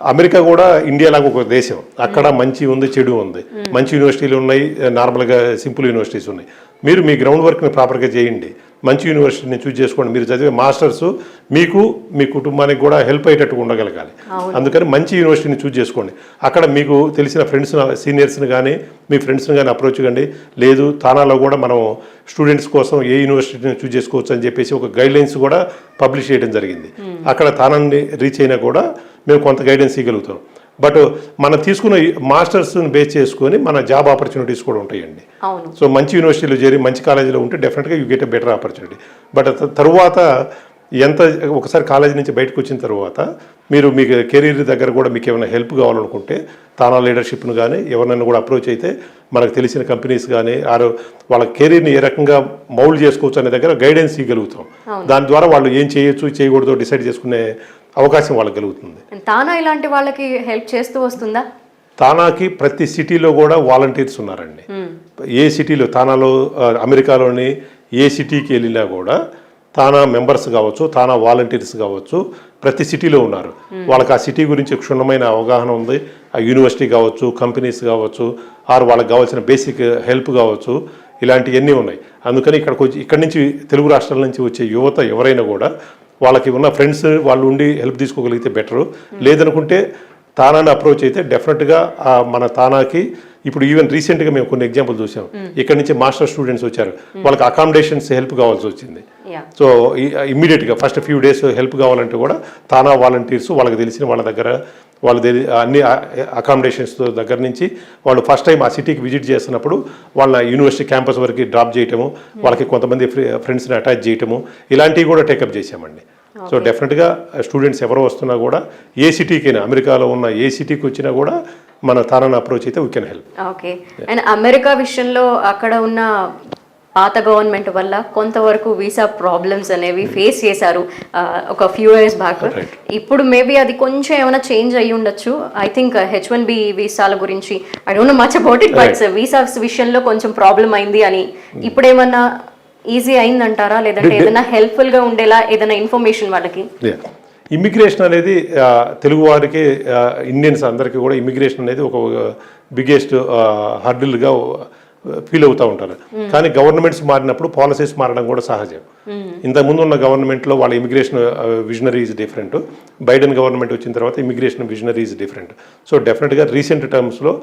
అమెరికా కూడా ఇండియా లాగా ఒక దేశం. అక్కడ మంచి ఉంది, చెడు ఉంది. మంచి యూనివర్సిటీలు ఉన్నాయి, నార్మల్గా సింపుల్ యూనివర్సిటీస్ ఉన్నాయి. మీరు మీ గ్రౌండ్ వర్క్ని ప్రాపర్గా చేయండి, మంచి యూనివర్సిటీని చూస్ చేసుకోండి. మీరు చదివే మాస్టర్స్ మీకు, మీ కుటుంబానికి కూడా హెల్ప్ అయ్యేటట్టుగా ఉండగలగాలి. అందుకని మంచి యూనివర్సిటీని చూస్ చేసుకోండి. అక్కడ మీకు తెలిసిన ఫ్రెండ్స్, సీనియర్స్ని కానీ మీ ఫ్రెండ్స్ని కానీ అప్రోచ్ కండి. లేదు తానాలో కూడా మనం స్టూడెంట్స్ కోసం ఏ యూనివర్సిటీని చూస్ చేసుకోవచ్చు అని చెప్పేసి ఒక గైడ్లైన్స్ కూడా పబ్లిష్ చేయడం జరిగింది. అక్కడ తానాన్ని రీచ్ అయినా కూడా మేము కొంత గైడెన్స్ ఇవ్వగలుగుతాం. బట్ మనం తీసుకున్న మాస్టర్స్ని బేస్ చేసుకొని మన జాబ్ ఆపర్చునిటీస్ కూడా ఉంటాయండి. సో మంచి యూనివర్సిటీలో చేరి మంచి కాలేజీలో ఉంటే డెఫినెట్గా you get a better opportunity. But తరువాత ఒకసారి కాలేజీ నుంచి బయటకు వచ్చిన తర్వాత మీరు మీ కెరీర్ దగ్గర కూడా మీకు ఏమైనా హెల్ప్ కావాలనుకుంటే తానా లీడర్షిప్ను కానీ ఎవరినైనా కూడా అప్రోచ్ అయితే మనకు తెలిసిన కంపెనీస్ కానీ వాళ్ళ కెరీర్ని ఏ రకంగా మౌల్డ్ చేసుకోవచ్చు అనే దగ్గర గైడెన్స్ ఇవ్వగలుగుతాం. దాని ద్వారా వాళ్ళు ఏం చేయొచ్చు చేయకూడదో డిసైడ్ చేసుకునే అవకాశం వాళ్ళకి కలుగుతుంది. తానా ఇలాంటి వాళ్ళకి హెల్ప్ చేస్తూ వస్తుందా? తానాకి ప్రతి సిటీలో కూడా వాలంటీర్స్ ఉన్నారండి. ఏ సిటీలో, తానాలో అమెరికాలోని ఏ సిటీకి వెళ్ళినా కూడా తానా మెంబర్స్ కావచ్చు, తానా వాలంటీర్స్ కావచ్చు, ప్రతి సిటీలో ఉన్నారు. వాళ్ళకి ఆ సిటీ గురించి క్షుణ్ణమైన అవగాహన ఉంది. ఆ యూనివర్సిటీ కావచ్చు, కంపెనీస్ కావచ్చు, వాళ్ళకి కావాల్సిన బేసిక్ హెల్ప్ కావచ్చు, ఇలాంటివన్నీ ఉన్నాయి. అందుకని ఇక్కడి నుంచి తెలుగు రాష్ట్రాల నుంచి వచ్చే యువత ఎవరైనా కూడా వాళ్ళకి ఉన్న ఫ్రెండ్స్ వాళ్ళు ఉండి హెల్ప్ తీసుకోగలిగితే బెటరు. లేదనుకుంటే తానాని అప్రోచ్ అయితే డెఫినెట్గా మన తానాకి ఇప్పుడు ఈవెన్ రీసెంట్గా మేము కొన్ని ఎగ్జాంపుల్ చూసాం. ఇక్కడ నుంచి మాస్టర్ స్టూడెంట్స్ వచ్చారు, వాళ్ళకి అకామిడేషన్స్ హెల్ప్ కావాల్సి వచ్చింది. సో ఇమ్మీడియట్గా ఫస్ట్ ఫ్యూ డేస్ హెల్ప్ కావాలంటే కూడా తానా వాలంటీర్స్ వాళ్ళకి తెలిసిన వాళ్ళ దగ్గర అన్ని అకామిడేషన్స్ దగ్గర నుంచి వాళ్ళు ఫస్ట్ టైం ఆ సిటీకి విజిట్ చేస్తున్నప్పుడు వాళ్ళ యూనివర్సిటీ క్యాంపస్ వరకు డ్రాప్ చేయటము, వాళ్ళకి కొంతమంది ఫ్రెండ్స్ని అటాచ్ చేయటము, ఇలాంటివి కూడా టేకప్ చేశామండి. సో డెఫినెట్గా స్టూడెంట్స్ ఎవరో వస్తున్నా కూడా ఏ సిటీకైనా, అమెరికాలో ఉన్న ఏ సిటీకి వచ్చినా కూడా మన తానా అప్రోచ్ అయితే we can help. Okay. And America విషయంలో అక్కడ ఉన్న పాత గవర్నమెంట్ వల్ల కొంతవరకు వీసా ప్రాబ్లమ్స్ అనేవి ఫేస్ చేశారు ఒక ఫ్యూ ఇయర్స్ బ్యాక్. ఇప్పుడు మేబీ అది కొంచెం ఏమైనా చేంజ్ అయ్యి ఉండొచ్చు. ఐ థింక్ H1B వీసాల గురించి I don't know much about it, but visas విషయంలో కొంచెం ప్రాబ్లం అయింది అని ఇప్పుడు ఏమన్నా ఈజీ అయిందంటారా, లేదంటే ఏదైనా హెల్ప్ఫుల్ గా ఉండేలా ఏదైనా ఇన్ఫర్మేషన్ వాళ్ళకి? ఇమ్మిగ్రేషన్ అనేది తెలుగు వారికి ఇండియన్స్ అందరికీ కూడా ఇమ్మిగ్రేషన్ అనేది ఒక బిగ్గెస్ట్ హర్డిల్గా ఫీల్ అవుతూ ఉంటారు. కానీ గవర్నమెంట్స్ మారినప్పుడు పాలసీస్ మారడం కూడా సహజం. ఇంతకుముందు ఉన్న గవర్నమెంట్లో వాళ్ళ immigration visionary is different. Biden government వచ్చిన తర్వాత immigration visionary is different. So డెఫినెట్గా రీసెంట్ టర్మ్స్లో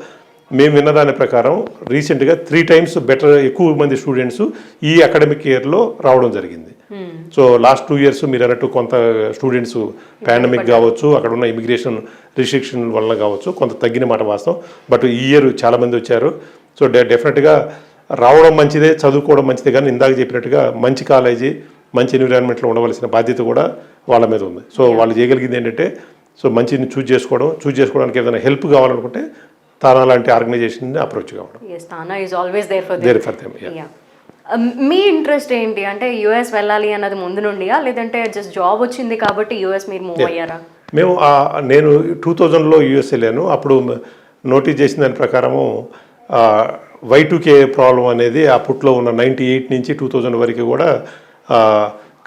మేము విన్నదాని ప్రకారం రీసెంట్గా 3 times బెటర్ ఎక్కువ మంది స్టూడెంట్స్ ఈ అకాడమిక్ ఇయర్లో రావడం జరిగింది. సో లాస్ట్ 2 years మీరు అన్నట్టు కొంత స్టూడెంట్స్ పాండమిక్ కావచ్చు, అక్కడ ఉన్న ఇమిగ్రేషన్ రిస్ట్రిక్షన్ వల్ల కావచ్చు కొంత తగ్గిన మాట వాస్తవం. బట్ ఈ ఇయర్ చాలామంది వచ్చారు. సో డెఫినెట్గా రావడం మంచిదే, చదువుకోవడం మంచిదే. కానీ ఇందాక చెప్పినట్టుగా మంచి కాలేజీ మంచి ఎన్విరాన్మెంట్లో ఉండవలసిన బాధ్యత కూడా వాళ్ళ మీద ఉంది. సో వాళ్ళు చేయగలిగింది ఏంటంటే సో మంచిని చూజ్ చేసుకోవడానికి ఏదైనా హెల్ప్ కావాలనుకుంటే తానా లాంటి ఆర్గనైజేషన్ అప్రోచ్ కావడం. మీ ఇంట్రెస్ట్ ఏంటి అంటే యుఎస్ వెళ్ళాలి అన్నది ముందు నుండియా, లేదంటే జస్ట్ జాబ్ వచ్చింది కాబట్టి యుఎస్ మీరు మూవ్ అయ్యారా? నేను 2000లో యుఎస్ వెళ్ళాను. అప్పుడు నోటీస్ చేసిన దాని ప్రకారము Y2K ప్రాబ్లం అనేది అప్పట్లో ఉన్న 98 నుంచి 2000 వరకు కూడా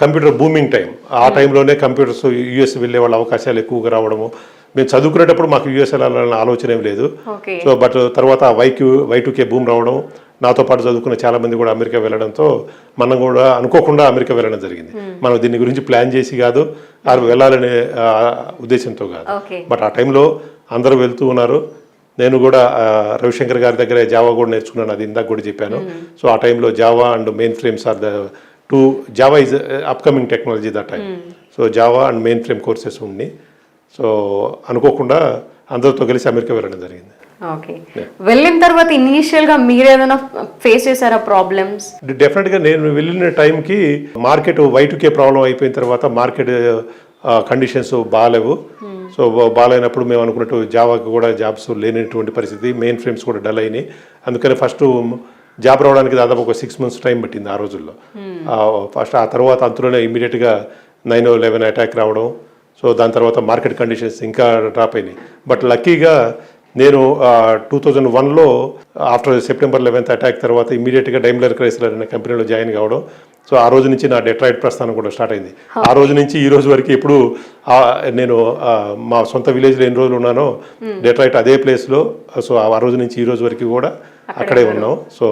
కంప్యూటర్ బూమింగ్ టైం. ఆ టైంలోనే కంప్యూటర్స్ యూఎస్ వెళ్ళే వాళ్ళ అవకాశాలు ఎక్కువగా రావడము. మేము చదువుకునేటప్పుడు మాకు యూఎస్ వెళ్ళాలన్న ఆలోచన ఏం లేదు. సో బట్ తర్వాత Y2K బూమ్ రావడం, నాతో పాటు చదువుకున్న చాలా మంది కూడా అమెరికా వెళ్ళడంతో మనం కూడా అనుకోకుండా అమెరికా వెళ్ళడం జరిగింది. మనం దీని గురించి ప్లాన్ చేసి కాదు, వెళ్ళాలనే ఉద్దేశంతో కాదు. బట్ ఆ టైంలో అందరూ వెళ్తూ ఉన్నారు. నేను కూడా రవిశంకర్ గారి దగ్గర జావా కూడా నేర్చుకున్నాను, అది ఇందాక కూడా చెప్పాను. సో ఆ టైంలో Java and mainframes are Java is upcoming technology that time. So Java and mainframe courses ఉన్నాయి. సో అనుకోకుండా అందరితో కలిసి అమెరికా వెళ్ళడం జరిగింది. ఓకే. వెళ్ళిన తర్వాత ఇనీషియల్గా మీరు ఏదైనా ఫేస్ చేశారా ప్రాబ్లమ్స్? డెఫినెట్గా నేను వెళ్ళిన టైంకి మార్కెట్ Y2K ప్రాబ్లం అయిపోయిన తర్వాత మార్కెట్ కండిషన్స్ బాగాలేవు. సో బాగాలేనప్పుడు మేము అనుకున్నట్టు జావాకి కూడా జాబ్స్ లేనటువంటి పరిస్థితి, మెయిన్ ఫ్రేమ్స్ కూడా డల్ అయినాయి. అందుకని ఫస్ట్ జాబ్ రావడానికి దాదాపు ఒక 6 months టైం పట్టింది ఆ రోజుల్లో. ఫస్ట్ ఆ తర్వాత అంతలోనే ఇమీడియట్గా 9/11 అటాక్ రావడం. సో దాని తర్వాత మార్కెట్ కండిషన్స్ ఇంకా డ్రాప్ అయినాయి. బట్ లక్కీగా నేను 2001లో ఆఫ్టర్ September 11th అటాక్ తర్వాత ఇమీడియట్గా డైమ్లర్ క్రైస్లర్ అనే కంపెనీలో జాయిన్ కావడం. సో ఆ రోజు నుంచి నా డెట్రాయిట్ ప్రస్థానం కూడా స్టార్ట్ అయింది. ఆ రోజు నుంచి ఈ రోజు వరకు ఎప్పుడు నేను మా సొంత విలేజ్లో ఎన్ని రోజులు ఉన్నానో డెట్రాయిట్ అదే ప్లేస్లో. సో ఆ రోజు నుంచి ఈ రోజు వరకు కూడా అక్కడే ఉన్నాం. సో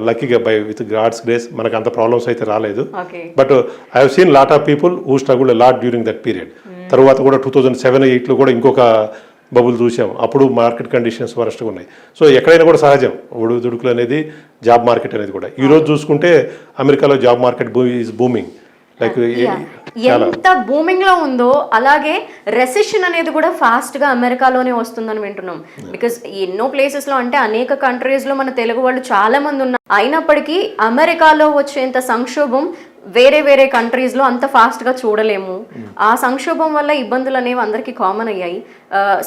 లక్కీగా విత్ గాడ్స్ గ్రేస్ మనకు అంత ప్రాబ్లమ్స్ అయితే రాలేదు. But I have seen lot of people who struggle lot during that period. తర్వాత కూడా 2007-8లో కూడా ఇంకొక బబుల్ చూసాం. అప్పుడు మార్కెట్ కండిషన్స్ వరస్ట్గా ఉన్నాయి. సో ఎక్కడైనా కూడా సహజం ఒడుదుడుకులు అనేది, జాబ్ మార్కెట్ అనేది కూడా. ఈరోజు చూసుకుంటే అమెరికాలో job market is booming. Like ఎంత బూమింగ్ లో ఉందో అలాగే రెసెషన్ అనేది కూడా ఫాస్ట్ గా అమెరికాలోనే వస్తుందని వింటున్నాం. బికాస్ ఎన్నో ప్లేసెస్ లో అంటే అనేక కంట్రీస్ లో మన తెలుగు వాళ్ళు చాలా మంది ఉన్నారు. అయినప్పటికీ అమెరికాలో వచ్చేంత సంక్షోభం వేరే కంట్రీస్ లో అంత ఫాస్ట్ గా చూడలేము. ఆ సంక్షోభం వల్ల ఇబ్బందులు అనేవి అందరికీ కామన్ అయ్యాయి.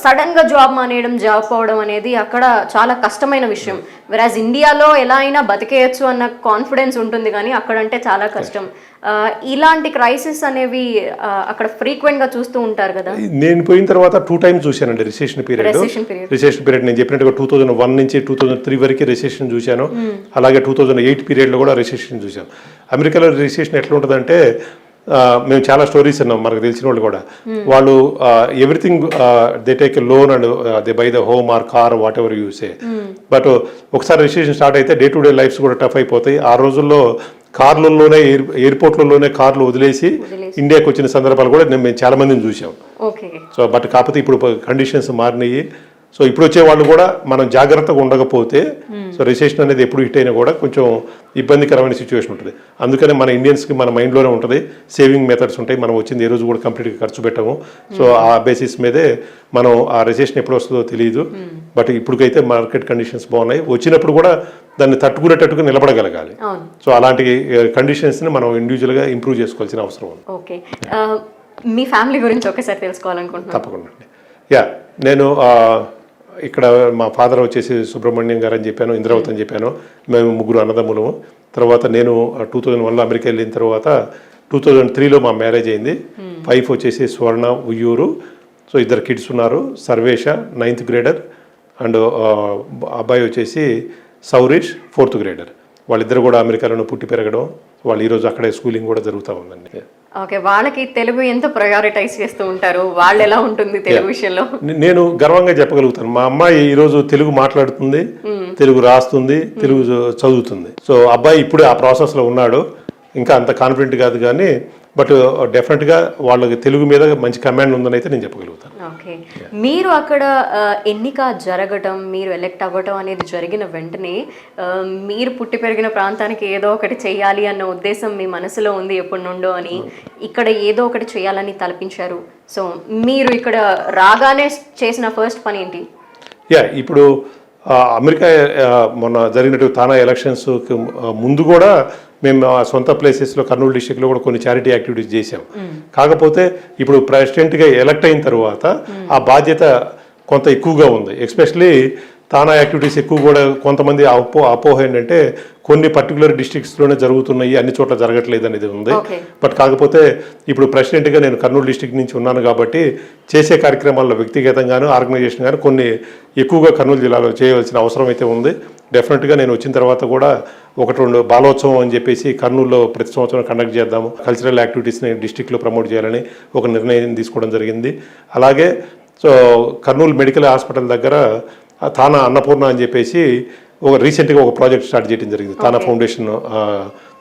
సడన్ గా జాబ్ మానేయడం, జాబ్ పోవడం అనేది అక్కడ చాలా కష్టమైన విషయం. వెరాజ్ ఇండియాలో ఎలా అయినా బతికేయచ్చు అన్న కాన్ఫిడెన్స్ ఉంటుంది, కానీ అక్కడంటే చాలా కష్టం. ఇలాంటి క్రైసిస్ అనేవి అక్కడ ఫ్రీక్వెంట్ గా చూస్తూ ఉంటారు కదా. నేను పోయిన తర్వాత 2 times చూశానండి రిసెషన్ పీరియడ్. నేను చెప్పినట్టుగా 2001 నుంచి 2003 వరకు రిసెషన్ చూశాను. అలాగే 2008 పీరియడ్లో కూడా రిసెషన్ చూశాను. అమెరికాలో రిసెషన్ ఎట్లా ఉంటుందంటే మేము చాలా స్టోరీస్ విన్నాం, మనకు తెలిసిన వాళ్ళు కూడా. వాళ్ళు everything they take a loan and they by the home or car what ever you say. But ఒకసారి రిజిస్ట్రేషన్ స్టార్ట్ అయితే డే టు డే లైఫ్స్ కూడా టఫ్ అయిపోతాయి. ఆ రోజుల్లో కార్లలోనే ఎయిర్పోర్ట్లలోనే కార్లు వదిలేసి ఇండియాకి వచ్చిన సందర్భాలు కూడా మేము చాలా మందిని చూసాం. సో బట్ కాకపోతే ఇప్పుడు కండిషన్స్ మారినాయి. సో ఇప్పుడు వచ్చే వాళ్ళు కూడా మనం జాగ్రత్తగా ఉండకపోతే సో రిసెషన్ అనేది ఎప్పుడు హిట్ అయినా కూడా కొంచెం ఇబ్బందికరమైన సిచ్యువేషన్ ఉంటుంది. అందుకనే మన ఇండియన్స్కి మన మైండ్లోనే ఉంటుంది, సేవింగ్ మెథడ్స్ ఉంటాయి. మనం వచ్చింది ఏ రోజు కూడా కంప్లీట్గా ఖర్చు పెట్టము. సో ఆ బేసిస్ మీదే మనం ఆ రిసెషన్ ఎప్పుడు వస్తుందో తెలియదు. బట్ ఇప్పటికైతే మార్కెట్ కండిషన్స్ బాగున్నాయి. వచ్చినప్పుడు కూడా దాన్ని తట్టుకునేటట్టుగా నిలబడగలగాలి. సో అలాంటి కండిషన్స్ని మనం ఇండివిజువల్గా ఇంప్రూవ్ చేసుకోవాల్సిన అవసరం ఉంది. ఓకే, మీ ఫ్యామిలీ గురించి ఒకసారి తెలుసుకోవాలనుకుంటున్నాను. తప్పకుండా. నేను ఇక్కడ మా ఫాదర్ వచ్చేసి సుబ్రహ్మణ్యం గారు అని చెప్పాను, ఇంద్రావతి అని చెప్పాను. మేము ముగ్గురు అన్నదమ్ములము. తర్వాత నేను 2001లో అమెరికా వెళ్ళిన తర్వాత 2003లో మా మ్యారేజ్ అయింది. వైఫ్ వచ్చేసి స్వర్ణ ఉయ్యూరు. సో 2 కిడ్స్ ఉన్నారు, సర్వేష 9th గ్రేడర్ అండ్ అబ్బాయి వచ్చేసి సౌరీష్ 4th గ్రేడర్. వాళ్ళిద్దరు కూడా అమెరికాలోనే పుట్టి పెరగడం, వాళ్ళు ఈరోజు అక్కడే స్కూలింగ్ కూడా జరుగుతూ ఉందండి. ఓకే, వాళ్ళకి తెలుగు ఎంత ప్రయారిటైజ్ చేస్తూ ఉంటారు, వాళ్ళు ఎలా ఉంటుంది తెలుగు విషయంలో? నేను గర్వంగా చెప్పగలుగుతాను, మా అమ్మాయి ఈరోజు తెలుగు మాట్లాడుతుంది, తెలుగు రాస్తుంది, తెలుగు చదువుతుంది. సో అబ్బాయి ఇప్పుడే ఆ ప్రాసెస్లో ఉన్నాడు. ఇంకా అంత కాన్ఫిడెంట్ కాదు కానీ బట్ డెఫినెట్గా వాళ్ళకి తెలుగు మీద మంచి కమాండ్ ఉందని అయితే నేను చెప్పగలుగుతాను. ఓకే, మీరు అక్కడ ఎన్నిక జరగటం, మీరు ఎలెక్ట్ అవ్వటం అనేది జరిగిన వెంటనే మీరు పుట్టి పెరిగిన ప్రాంతానికి ఏదో ఒకటి చేయాలి అన్న ఉద్దేశం మీ మనసులో ఉంది ఎప్పటి నుండో అని, ఇక్కడ ఏదో ఒకటి చేయాలని తలపించారు. సో మీరు ఇక్కడ రాగానే చేసిన ఫస్ట్ పని ఏంటి? ఇప్పుడు అమెరికా మొన్న జరిగినట్టు తానా ఎలక్షన్స్కి ముందు కూడా మేము సొంత ప్లేసెస్లో కర్నూలు డిస్టిక్లో కూడా కొన్ని చారిటీ యాక్టివిటీస్ చేసాం. కాకపోతే ఇప్పుడు ప్రెసిడెంట్గా ఎలక్ట్ అయిన తర్వాత ఆ బాధ్యత కొంత ఎక్కువగా ఉంది. ఎస్పెషలీ తానా యాక్టివిటీస్ ఎక్కువ కూడా కొంతమంది అపోహ ఏంటంటే కొన్ని పర్టికులర్ డిస్ట్రిక్ట్స్లోనే జరుగుతున్నాయి, అన్ని చోట్ల జరగట్లేదు అనేది ఉంది. బట్ కాకపోతే ఇప్పుడు ప్రెసిడెంట్గా నేను కర్నూలు డిస్టిక్ నుంచి ఉన్నాను కాబట్టి చేసే కార్యక్రమాల్లో వ్యక్తిగతంగాను ఆర్గనైజేషన్ గాను కొన్ని ఎక్కువగా కర్నూలు జిల్లాలో చేయవలసిన అవసరం అయితే ఉంది. డెఫినెట్గా నేను వచ్చిన తర్వాత కూడా 1-2 బాలోత్సవం అని చెప్పేసి కర్నూలులో ప్రతి సంవత్సరం కండక్ట్ చేద్దాము, కల్చరల్ యాక్టివిటీస్ని డిస్టిక్లో ప్రమోట్ చేయాలని ఒక నిర్ణయం తీసుకోవడం జరిగింది. అలాగే సో కర్నూలు మెడికల్ హాస్పిటల్ దగ్గర తానా అన్నపూర్ణ అని చెప్పేసి రీసెంట్గా ఒక ప్రాజెక్ట్ స్టార్ట్ చేయడం జరిగింది. తానా ఫౌండేషన్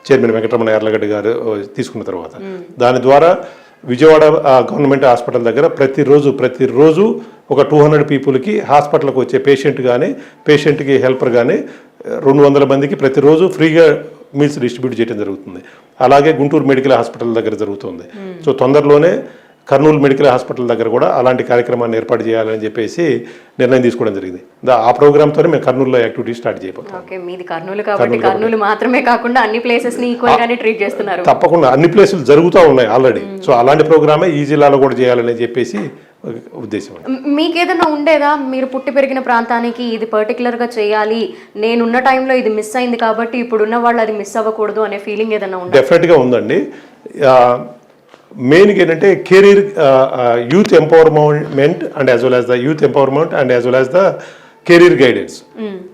చైర్మన్ వెంకటరమణ యార్లగడ్డ గారు తీసుకున్న తర్వాత దాని ద్వారా విజయవాడ గవర్నమెంట్ హాస్పిటల్ దగ్గర ప్రతిరోజు ఒక 200 పీపుల్కి హాస్పిటల్కి వచ్చే పేషెంట్ కానీ పేషెంట్కి హెల్పర్ కానీ 200 మందికి ప్రతిరోజు ఫ్రీగా మీల్స్ డిస్ట్రిబ్యూట్ చేయడం జరుగుతుంది. అలాగే గుంటూరు మెడికల్ హాస్పిటల్ దగ్గర జరుగుతుంది. సో తొందరలోనే కర్నూలు మెడికల్ హాస్పిటల్ దగ్గర కూడా అలాంటి కార్యక్రమాన్ని ఏర్పాటు చేయాలని చెప్పేసి నిర్ణయం తీసుకోవడం జరిగింది. ఆ ప్రోగ్రామ్తోనే మేము కర్నూలులో యాక్టివిటీ స్టార్ట్ చేయబోతున్నాం. ఓకే, మీది కర్నూలు కాబట్టి కర్నూలు మాత్రమే కాకుండా అన్ని ప్లేసెస్ని ఈక్వల్గానే ట్రీట్ చేస్తున్నారు. తప్పకుండా అన్ని ప్లేసులు జరుగుతూ ఉన్నాయి ఆల్రెడీ. సో అలాంటి ప్రోగ్రామే ఈ జిల్లాలో కూడా చేయాలని చెప్పేసి ఉద్దేశం. మీకు ఏదైనా ఉండేదా, మీరు పుట్టి పెరిగిన ప్రాంతానికి ఇది పర్టికులర్గా చేయాలి, నేనున్న టైంలో ఇది మిస్ అయింది కాబట్టి ఇప్పుడున్న వాళ్ళు అది మిస్ అవ్వకూడదు అనే ఫీలింగ్ ఏదైనా ఉందా? డెఫినెట్గా ఉందండి. మెయిన్గా ఏంటంటే career youth empowerment and as well as the youth empowerment and as well as the career guidance.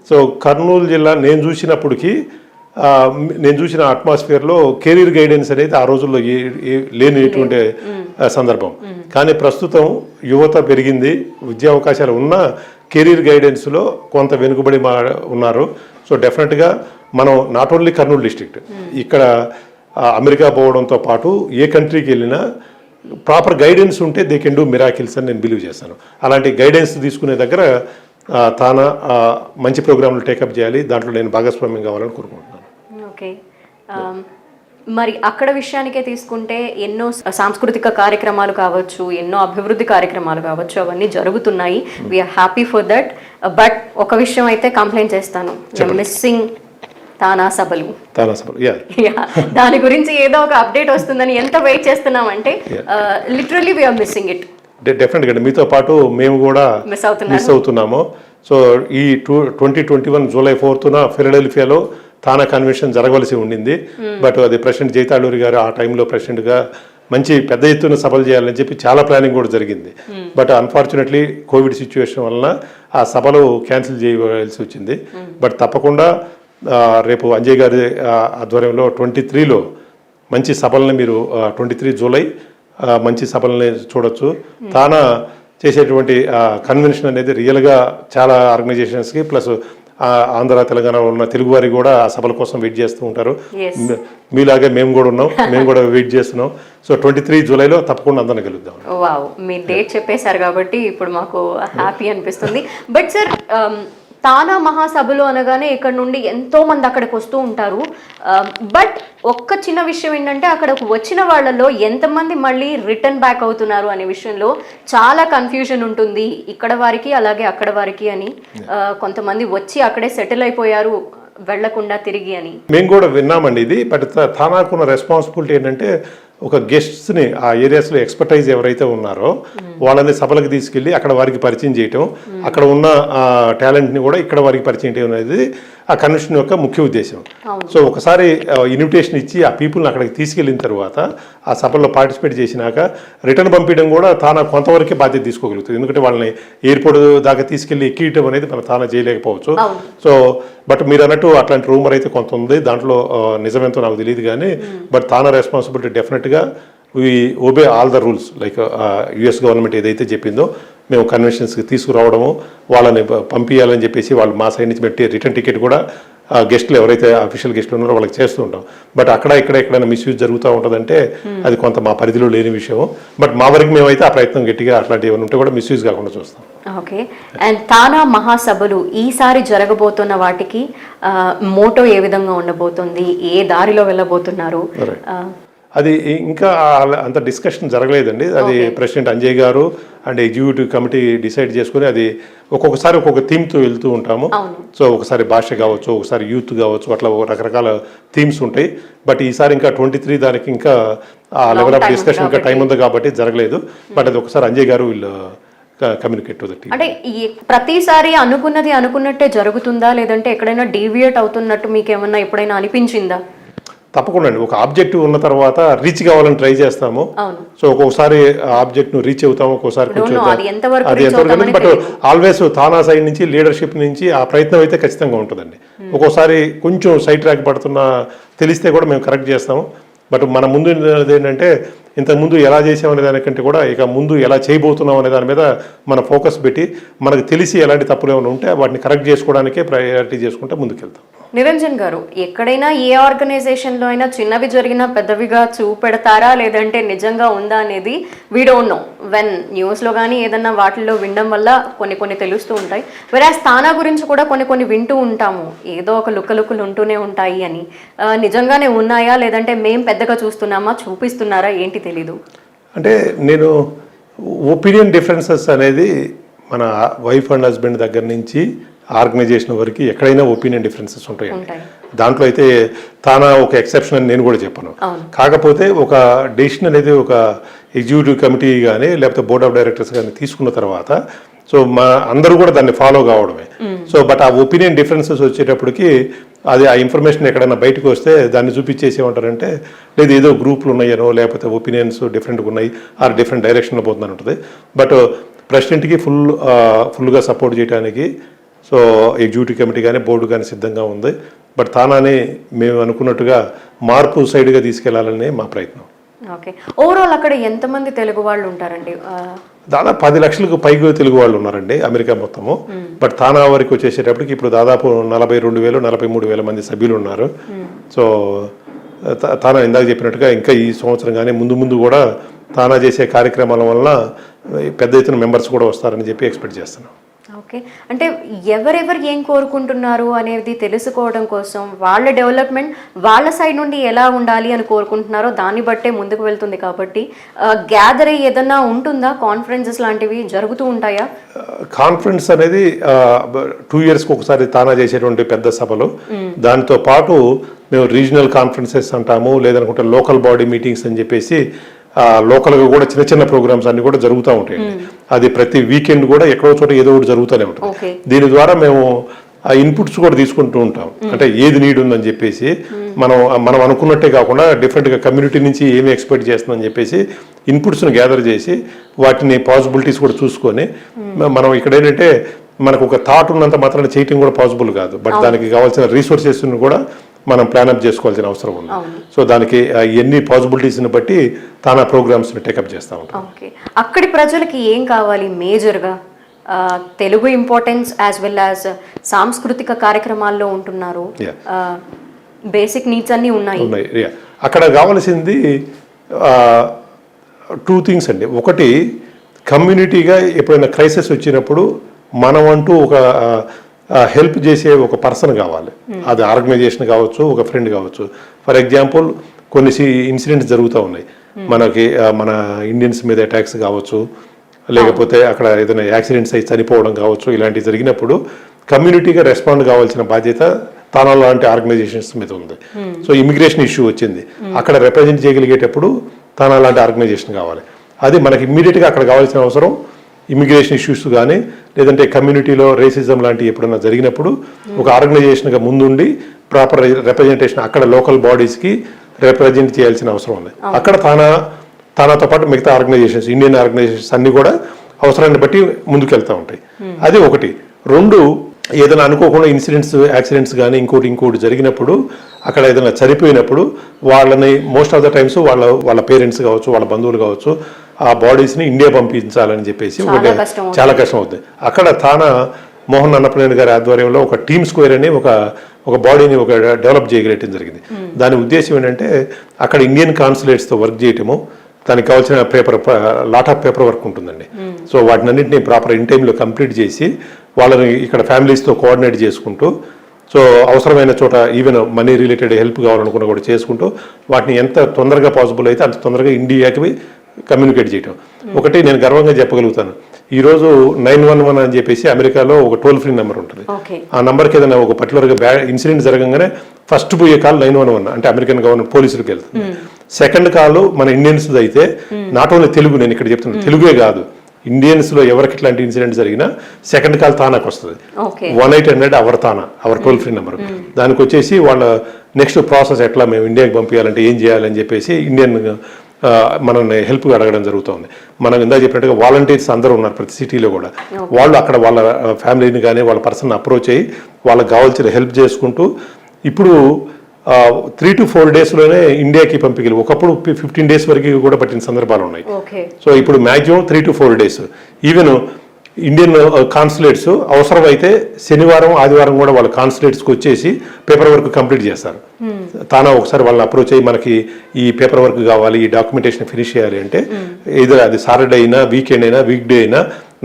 So Kurnool జిల్లా నేను చూసిన అట్మాస్ఫియర్లో కెరీర్ గైడెన్స్ అనేది ఆ రోజుల్లో లేనిటువంటి సందర్భం. కానీ ప్రస్తుతం యువత పెరిగింది, విద్యా అవకాశాలు ఉన్న కెరీర్ గైడెన్స్లో కొంత వెనుకబడి ఉన్నారు. సో డెఫినెట్గా మనం నాట్ ఓన్లీ కర్నూలు డిస్ట్రిక్ట్, ఇక్కడ అమెరికా పోవడంతో పాటు ఏ కంట్రీకి వెళ్ళినా ప్రాపర్ గైడెన్స్ ఉంటే దే కెన్ డూ మిరాకిల్స్ అని నేను బిలీవ్ చేస్తాను. అలాంటి గైడెన్స్ తీసుకునే దగ్గర తానా మంచి ప్రోగ్రాంలు టేకప్ చేయాలి, దాంట్లో నేను భాగస్వామ్యం కావాలని కోరుకుంటున్నాను. ఓకే, మరి అక్కడ విషయానికే తీసుకుంటే ఎన్నో సాంస్కృతిక కార్యక్రమాలు కావచ్చు, ఎన్నో అభివృద్ధి కార్యక్రమాలు కావచ్చు, అవన్నీ జరుగుతున్నాయి. We are happy for that. But ఒక విషయం అయితే కంప్లైంట్ చేస్తాను, మిస్సింగ్ తానా సభలు. దాని గురించి ఏదో ఒక అప్డేట్ వస్తుందని ఎంత వెయిట్ చేస్తున్నామంటే లిటరల్లీ వీఆర్ మిస్సింగ్ ఇట్. డెఫినెట్గా మీతో పాటు మేము కూడా మిస్ అవుతున్నాము. సో ఈ 2021 జూలై 4న ఫిలడెల్ఫియాలో తానా కన్వెన్షన్ జరగవలసి ఉండింది. బట్ అది ప్రెసిడెంట్ జైతాళూరి గారు ఆ టైంలో ప్రెసిడెంట్గా మంచి పెద్ద ఎత్తున సభలు చేయాలని చెప్పి చాలా ప్లానింగ్ కూడా జరిగింది. బట్ అన్ఫార్చునేట్లీ కోవిడ్ సిచ్యువేషన్ వలన ఆ సభలు క్యాన్సిల్ చేయవలసి వచ్చింది. బట్ తప్పకుండా రేపు అంజయ్ గారి ఆధ్వర్యంలో 23లో మంచి సభల్ని మీరు 23 జూలై మంచి సభల్ని చూడొచ్చు. తానా చేసేటువంటి కన్వెన్షన్ అనేది రియల్గా చాలా ఆర్గనైజేషన్స్కి ప్లస్ ఆంధ్ర తెలంగాణలో ఉన్న తెలుగు వారికి కూడా ఆ సభల కోసం వెయిట్ చేస్తూ ఉంటారు. మీలాగే మేము కూడా ఉన్నాం, మేము కూడా వెయిట్ చేస్తున్నాం. సో 23 జూలైలో తప్పకుండా అందరిని కలుద్దాం. వావ్, మీ డేట్ చెప్పేశారు కాబట్టి ఇప్పుడు మాకు హ్యాపీ అనిపిస్తుంది. బట్ సార్, తానా మహాసభలు అనగానే ఇక్కడ నుండి ఎంతో మంది అక్కడికి వస్తూ ఉంటారు. బట్ ఒక్క చిన్న విషయం ఏంటంటే అక్కడకు వచ్చిన వాళ్ళలో ఎంతమంది మళ్ళీ రిటర్న్ బ్యాక్ అవుతున్నారు అనే విషయంలో చాలా కన్ఫ్యూజన్ ఉంటుంది, ఇక్కడ వారికి అలాగే అక్కడ వారికి అని. కొంతమంది వచ్చి అక్కడే సెటిల్ అయిపోయారు వెళ్లకుండా తిరిగి అని మేము కూడా విన్నామండి ఇది. బట్ తానాకున్న రెస్పాన్సిబిలిటీ ఏంటంటే ఒక గెస్ట్స్ని ఆ ఏరియాస్లో ఎక్స్పర్టైజ్ ఎవరైతే ఉన్నారో వాళ్ళని సభలకు తీసుకెళ్ళి అక్కడ వారికి పరిచయం చేయటం, అక్కడ ఉన్న టాలెంట్ని కూడా ఇక్కడ వారికి పరిచయం చేయడం అనేది ఆ కన్వెన్షన్ యొక్క ముఖ్య ఉద్దేశం. సో ఒకసారి ఇన్విటేషన్ ఇచ్చి ఆ పీపుల్ని అక్కడికి తీసుకెళ్ళిన తర్వాత ఆ సభల్లో పార్టిసిపేట్ చేసినాక రిటర్న్ పంపించడం కూడా తాను కొంతవరకే బాధ్యత తీసుకోగలుగుతుంది. ఎందుకంటే వాళ్ళని ఎయిర్పోర్ట్ దాకా తీసుకెళ్ళి ఎక్కియటం అనేది మన తాను చేయలేకపోవచ్చు. సో బట్ మీరు అన్నట్టు అట్లాంటి రూమర్ అయితే కొంత ఉంది, దాంట్లో నిజమేంతో నాకు తెలియదు కానీ బట్ తాను రెస్పాన్సిబిలిటీ డెఫినెట్గా we obey all the rules. Like US government ఏదైతే చెప్పిందో మేము కన్వెన్షన్స్కి తీసుకురావడము, వాళ్ళని పంపించాలని చెప్పేసి వాళ్ళు మా సైడ్ నుంచి పెట్టి రిటర్న్ టికెట్ కూడా గెస్టులు ఎవరైతే అఫీషియల్ గెస్టులు ఉన్నారో వాళ్ళకి చేస్తూ ఉంటాం. బట్ అక్కడ ఎక్కడైనా మిస్యూజ్ జరుగుతూ ఉంటుందంటే అది కొంత మా పరిధిలో లేని విషయం. బట్ మా వరకు మేమైతే ఆ ప్రయత్నం గట్టిగా అట్లాంటివి ఏమైనా ఉంటే కూడా మిస్యూజ్ కాకుండా చూస్తాం. ఓకే. అండ్ తానా మహాసభలు ఈసారి జరగబోతున్న వాటికి మోటో ఏ విధంగా ఉండబోతుంది, ఏ దారిలో వెళ్ళబోతున్నారు? అది ఇంకా అంత డిస్కషన్ జరగలేదండి. అది ప్రెసిడెంట్ అంజయ్ గారు అండ్ ఎగ్జిక్యూటివ్ కమిటీ డిసైడ్ చేసుకుని అది ఒక్కొక్కసారి ఒక్కొక్క థీమ్తో వెళ్తూ ఉంటాము. సో ఒకసారి భాష కావచ్చు, ఒకసారి యూత్ కావచ్చు, అట్లా రకరకాల థీమ్స్ ఉంటాయి. బట్ ఈసారి ఇంకా 23 దానికి ఇంకా ఆ లెవెల్ ఆఫ్ డిస్కషన్ ఇంకా టైం ఉంది కాబట్టి జరగలేదు. బట్ అది ఒకసారి అంజయ్ గారు వీళ్ళు కమ్యూనికేట్ టు ద టీమ్. అంటే ప్రతిసారి అనుకున్నది అనుకున్నట్టే జరుగుతుందా, లేదంటే ఎక్కడైనా డీవియేట్ అవుతున్నట్టు మీకు ఏమన్నా ఎప్పుడైనా అనిపించిందా? తప్పకుండా అండి. ఒక ఆబ్జెక్టివ్ ఉన్న తర్వాత రీచ్ కావాలని ట్రై చేస్తాము. సో ఒక్కొక్కసారి ఆబ్జెక్ట్ ను రీచ్ అవుతాము, ఒక్కోసారి కొంచెం అది ఎంతవరకు. బట్ ఆల్వేస్ తానా సైడ్ నుంచి లీడర్షిప్ నుంచి ఆ ప్రయత్నం అయితే ఖచ్చితంగా ఉంటుందండి. ఒక్కోసారి కొంచెం సైడ్ ట్రాక్ పడుతున్నా తెలిస్తే కూడా మేము కరెక్ట్ చేస్తాము. బట్ మన ముందు ఏంటంటే ఇంతకుముందు ఎలా చేసామనే దానికంటే కూడా ఇక ముందు ఎలా చేయబోతున్నాం అనే దాని మీద మన ఫోకస్ పెట్టి మనకు తెలిసి ఎలాంటి తప్పులు ఏమైనా ఉంటే వాటిని కరెక్ట్ చేసుకోవడానికే ప్రయారిటీ చేసుకుంటే ముందుకెళ్తాం. నిరంజన్ గారు, ఎక్కడైనా ఏ ఆర్గనైజేషన్లో అయినా చిన్నవి జరిగినా పెద్దవిగా చూపెడతారా, లేదంటే నిజంగా ఉందా అనేది వీ డోంట్ నో. వెన్ న్యూస్లో కానీ ఏదన్నా వాటిల్లో వినడం వల్ల కొన్ని తెలుస్తూ ఉంటాయి. వేరే తానా గురించి కూడా కొన్ని వింటూ ఉంటాము, ఏదో ఒక లుక్కలుక్కలు ఉంటూనే ఉంటాయి అని. నిజంగానే ఉన్నాయా, లేదంటే మేం పెద్దగా చూస్తున్నామా, చూపిస్తున్నారా, ఏంటి తెలీదు. అంటే నేను ఒపీనియన్ డిఫరెన్సెస్ అనేది మన వైఫ్ అండ్ హస్బెండ్ దగ్గర నుంచి ఆర్గనైజేషన్ వరకు ఎక్కడైనా ఒపీనియన్ డిఫరెన్సెస్ ఉంటాయండి. దాంట్లో అయితే తానా ఒక ఎక్సెప్షన్ అని నేను కూడా చెప్పను. కాకపోతే ఒక డెసిషన్ అనేది ఒక ఎగ్జిక్యూటివ్ కమిటీ కానీ లేకపోతే బోర్డ్ ఆఫ్ డైరెక్టర్స్ కానీ తీసుకున్న తర్వాత సో మా అందరూ కూడా దాన్ని ఫాలో కావడమే. సో బట్ ఆ ఒపీనియన్ డిఫరెన్సెస్ వచ్చేటప్పటికి అది ఆ ఇన్ఫర్మేషన్ ఎక్కడైనా బయటకు వస్తే దాన్ని చూపించేసేమంటారంటే లేదు ఏదో గ్రూపులు ఉన్నాయనో లేకపోతే ఒపీనియన్స్ డిఫరెంట్గా ఉన్నాయి ఆర్ డిఫరెంట్ డైరెక్షన్లో పోతుందని ఉంటుంది. బట్ ప్రెసిడెంట్కి ఫుల్గా సపోర్ట్ చేయడానికి సో ఎగ్జిక్యూటివ్ కమిటీ కానీ బోర్డు కానీ సిద్ధంగా ఉంది. బట్ తానాని మేము అనుకున్నట్టుగా మార్పు సైడ్గా తీసుకెళ్లాలనే మా ప్రయత్నం. ఓకే. ఓవరాల్ అక్కడ ఎంతమంది తెలుగు వాళ్ళు ఉంటారండి? దాదాపు 10 లక్షలకు పైగా తెలుగు వాళ్ళు ఉన్నారండి అమెరికా మొత్తము. బట్ తానా వరకు వచ్చేసేటప్పటికి ఇప్పుడు దాదాపు 42,000 43,000 మంది సభ్యులు ఉన్నారు. సో తానా ఇందాక చెప్పినట్టుగా ఇంకా ఈ సంవత్సరం కానీ ముందు కూడా తానా చేసే కార్యక్రమాల వలన పెద్ద ఎత్తున మెంబర్స్ కూడా వస్తారని చెప్పి ఎక్స్పెక్ట్ చేస్తున్నాం. ఓకే. అంటే ఎవరెవరు ఏం కోరుకుంటున్నారు అనేది తెలుసుకోవడం కోసం వాళ్ళ డెవలప్మెంట్ వాళ్ళ సైడ్ నుండి ఎలా ఉండాలి అని కోరుకుంటున్నారో దాన్ని బట్టే ముందుకు వెళ్తుంది. కాబట్టి గ్యాదర్ అయ్యి ఏదన్నా ఉంటుందా, కాన్ఫరెన్సెస్ లాంటివి జరుగుతూ ఉంటాయా? కాన్ఫరెన్స్ అనేది 2 yearsకి ఒకసారి తానా చేసేటువంటి పెద్ద సభలు. దాంతో పాటు మేము రీజనల్ కాన్ఫరెన్సెస్ అంటాము, లేదనుకుంటే లోకల్ బాడీ మీటింగ్స్ అని చెప్పేసి లోకల్గా కూడా చిన్న ప్రోగ్రామ్స్ అన్ని కూడా జరుగుతూ ఉంటాయండి. అది ప్రతి వీకెండ్ కూడా ఎక్కడో చోట ఏదో ఒకటి జరుగుతూనే ఉంటుంది. దీని ద్వారా మేము ఆ ఇన్పుట్స్ కూడా తీసుకుంటూ ఉంటాం. అంటే ఏది నీడ్ ఉందని చెప్పేసి మనం అనుకున్నట్టే కాకుండా డిఫరెంట్గా కమ్యూనిటీ నుంచి ఏమి ఎక్స్పెక్ట్ చేస్తుందని చెప్పేసి ఇన్పుట్స్ని గ్యాదర్ చేసి వాటిని పాసిబిలిటీస్ కూడా చూసుకొని మనం ఇక్కడ ఏంటంటే మనకు ఒక థాట్ ఉన్నంత మాత్రాన్ని చేయటం కూడా పాసిబుల్ కాదు. బట్ దానికి కావాల్సిన రీసోర్సెస్ని కూడా మనం ప్లాన్అప్ చేసుకోవాల్సిన అవసరం ఉంది. సో దానికి ఎన్ని పాసిబిలిటీస్ని బట్టి తానా ప్రోగ్రామ్స్ని టేకప్ చేస్తూ ఉంటాం. అక్కడి ప్రజలకి ఏం కావాలి మేజర్గా? Telugu importance as well as సాంస్కృతిక కార్యక్రమాల్లో ఉంటున్నారు, బేసిక్ నీడ్స్ అన్నీ ఉన్నాయి. అక్కడ కావాల్సింది 2 things అండి. ఒకటి, కమ్యూనిటీగా ఎప్పుడైనా క్రైసిస్ వచ్చినప్పుడు మనం అంటూ ఒక హెల్ప్ చేసే ఒక పర్సన్ కావాలి. అది ఆర్గనైజేషన్ కావచ్చు, ఒక ఫ్రెండ్ కావచ్చు. ఫర్ ఎగ్జాంపుల్ కొన్ని ఇన్సిడెంట్స్ జరుగుతూ ఉన్నాయి మనకి, మన ఇండియన్స్ మీద అటాక్స్ కావచ్చు, లేకపోతే అక్కడ ఏదైనా యాక్సిడెంట్స్ అయి చనిపోవడం కావచ్చు. ఇలాంటివి జరిగినప్పుడు కమ్యూనిటీగా రెస్పాండ్ కావాల్సిన బాధ్యత తానా లాంటి ఆర్గనైజేషన్స్ మీద ఉంది. సో ఇమిగ్రేషన్ ఇష్యూ వచ్చింది, అక్కడ రిప్రజెంట్ చేయగలిగేటప్పుడు తానా లాంటి ఆర్గనైజేషన్ కావాలి. అది మనకి ఇమ్మీడియట్గా అక్కడ కావాల్సిన అవసరం ఇమిగ్రేషన్ ఇష్యూస్ కానీ లేదంటే కమ్యూనిటీలో రేసిజం లాంటివి ఎప్పుడైనా జరిగినప్పుడు ఒక ఆర్గనైజేషన్గా ముందుండి ప్రాపర్ రిప్రజెంటేషన్ అక్కడ లోకల్ బాడీస్కి రిప్రజెంట్ చేయాల్సిన అవసరం ఉంది. అక్కడ తానాతో పాటు మిగతా ఆర్గనైజేషన్స్ ఇండియన్ ఆర్గనైజేషన్స్ అన్ని కూడా అవసరాన్ని బట్టి ముందుకెళ్తూ ఉంటాయి. అది ఒకటి. రెండు, ఏదైనా అనుకోకుండా ఇన్సిడెంట్స్ యాక్సిడెంట్స్ కానీ ఇంకోటి జరిగినప్పుడు అక్కడ ఏదైనా చనిపోయినప్పుడు వాళ్ళని మోస్ట్ ఆఫ్ ద టైమ్స్ వాళ్ళ పేరెంట్స్ కావచ్చు, వాళ్ళ బంధువులు కావచ్చు, ఆ బాడీస్ని ఇండియా పంపించాలని చెప్పేసి చాలా కష్టం అవుతుంది. అక్కడ మోహన్ అన్నపనేని గారి ఆధ్వర్యంలో ఒక టీమ్ స్క్వేర్ అని ఒక బాడీని డెవలప్ చేయగలటం జరిగింది. దాని ఉద్దేశం ఏంటంటే అక్కడ ఇండియన్ కాన్సులేట్స్తో వర్క్ చేయటము, దానికి కావాల్సిన లాట్ ఆఫ్ పేపర్ వర్క్ ఉంటుందండి. సో వాటినన్నింటినీ ప్రాపర్ ఇన్ టైంలో కంప్లీట్ చేసి వాళ్ళని ఇక్కడ ఫ్యామిలీస్తో కోఆర్డినేట్ చేసుకుంటూ, సో అవసరమైన చోట ఈవెన్ మనీ రిలేటెడ్ హెల్ప్ కావాలనుకున్నా కూడా చేసుకుంటూ వాటిని ఎంత తొందరగా పాసిబుల్ అయితే అంత తొందరగా ఇండియాకి కమ్యూనికేట్ చేయటం. ఒకటి నేను గర్వంగా చెప్పగలుగుతాను, ఈరోజు 911 అని చెప్పేసి అమెరికాలో ఒక టోల్ ఫ్రీ నెంబర్ ఉంటుంది. ఆ నెంబర్కి ఏదైనా ఒక పర్టికులర్గా ఇన్సిడెంట్ జరగగానే ఫస్ట్ పోయే కాల్ 911 అంటే అమెరికన్ గవర్నమెంట్ పోలీసులకు వెళ్తుంది. సెకండ్ కాల్ మన ఇండియన్స్ అయితే నాట్ ఓన్లీ తెలుగు, నేను ఇక్కడ చెప్తున్నాను తెలుగే కాదు, ఇండియన్స్ లో ఎవరికి ఇట్లాంటి ఇన్సిడెంట్ జరిగినా సెకండ్ కాల్ తానాకు వస్తుంది. 1-800 అవర్ టోల్ ఫ్రీ నెంబర్. దానికి వచ్చేసి వాళ్ళ నెక్స్ట్ ప్రాసెస్ ఎట్లా మేము ఇండియాకి పంపించాలంటే ఏం చేయాలని చెప్పేసి ఇండియన్ మనల్ని హెల్ప్ అడగడం జరుగుతుంది. మనం ఇందాక చెప్పినట్టుగా వాలంటీర్స్ అందరూ ఉన్నారు ప్రతి సిటీలో కూడా. వాళ్ళు అక్కడ వాళ్ళ ఫ్యామిలీని కానీ వాళ్ళ పర్సన్ అప్రోచ్ అయ్యి వాళ్ళకి కావాల్సిన హెల్ప్ చేసుకుంటూ ఇప్పుడు 3 to 4 డేస్లోనే ఇండియాకి పంపికలు, ఒకప్పుడు 15 days వరకు కూడా పట్టిన సందర్భాలు ఉన్నాయి. సో ఇప్పుడు maximum 3 to 4 days. Even Indian consulates అవసరమైతే శనివారం ఆదివారం కూడా వాళ్ళ కాన్సులేట్స్కి వచ్చేసి పేపర్ వర్క్ కంప్లీట్ చేస్తారు. తానా ఒకసారి వాళ్ళని అప్రోచ్ అయ్యి మనకి ఈ పేపర్ వర్క్ కావాలి, ఈ డాక్యుమెంటేషన్ ఫినిష్ చేయాలి అంటే ఏదో అది సాటర్డే అయినా, వీకెండ్ అయినా, వీక్ డే అయినా,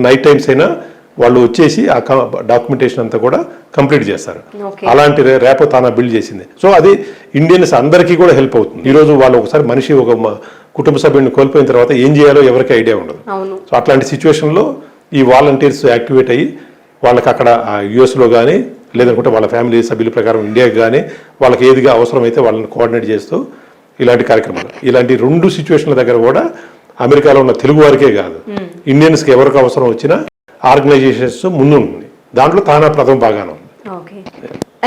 నైట్ టైమ్స్ అయినా వాళ్ళు వచ్చేసి ఆ డాక్యుమెంటేషన్ అంతా కూడా కంప్లీట్ చేస్తారు. అలాంటి ర్యాపో తానా బిల్డ్ చేసింది. సో అది ఇండియన్స్ అందరికీ కూడా హెల్ప్ అవుతుంది. ఈరోజు వాళ్ళు ఒకసారి మనిషి ఒక కుటుంబ సభ్యుడిని కోల్పోయిన తర్వాత ఏం చేయాలో ఎవరికి ఐడియా ఉండదు. సో అట్లాంటి సిచ్యువేషన్లో ఈ వాలంటీర్స్ యాక్టివేట్ అయ్యి వాళ్ళకి అక్కడ యుఎస్లో కానీ లేదనుకుంటే వాళ్ళ ఫ్యామిలీ సభ్యుల ప్రకారం ఇండియాకి కానీ వాళ్ళకి ఏదిగా అవసరమైతే వాళ్ళని కోఆర్డినేట్ చేస్తూ ఇలాంటి కార్యక్రమాలు, ఇలాంటి 2 సిచ్యువేషన్ల దగ్గర కూడా అమెరికాలో ఉన్న తెలుగు వారికే కాదు ఇండియన్స్కి ఎవరికి అవసరం వచ్చినా ఆర్గనైజేషన్స్ ముందు ఉంటుంది. దాంట్లో తానా ప్రథమ భాగాన ఉంది.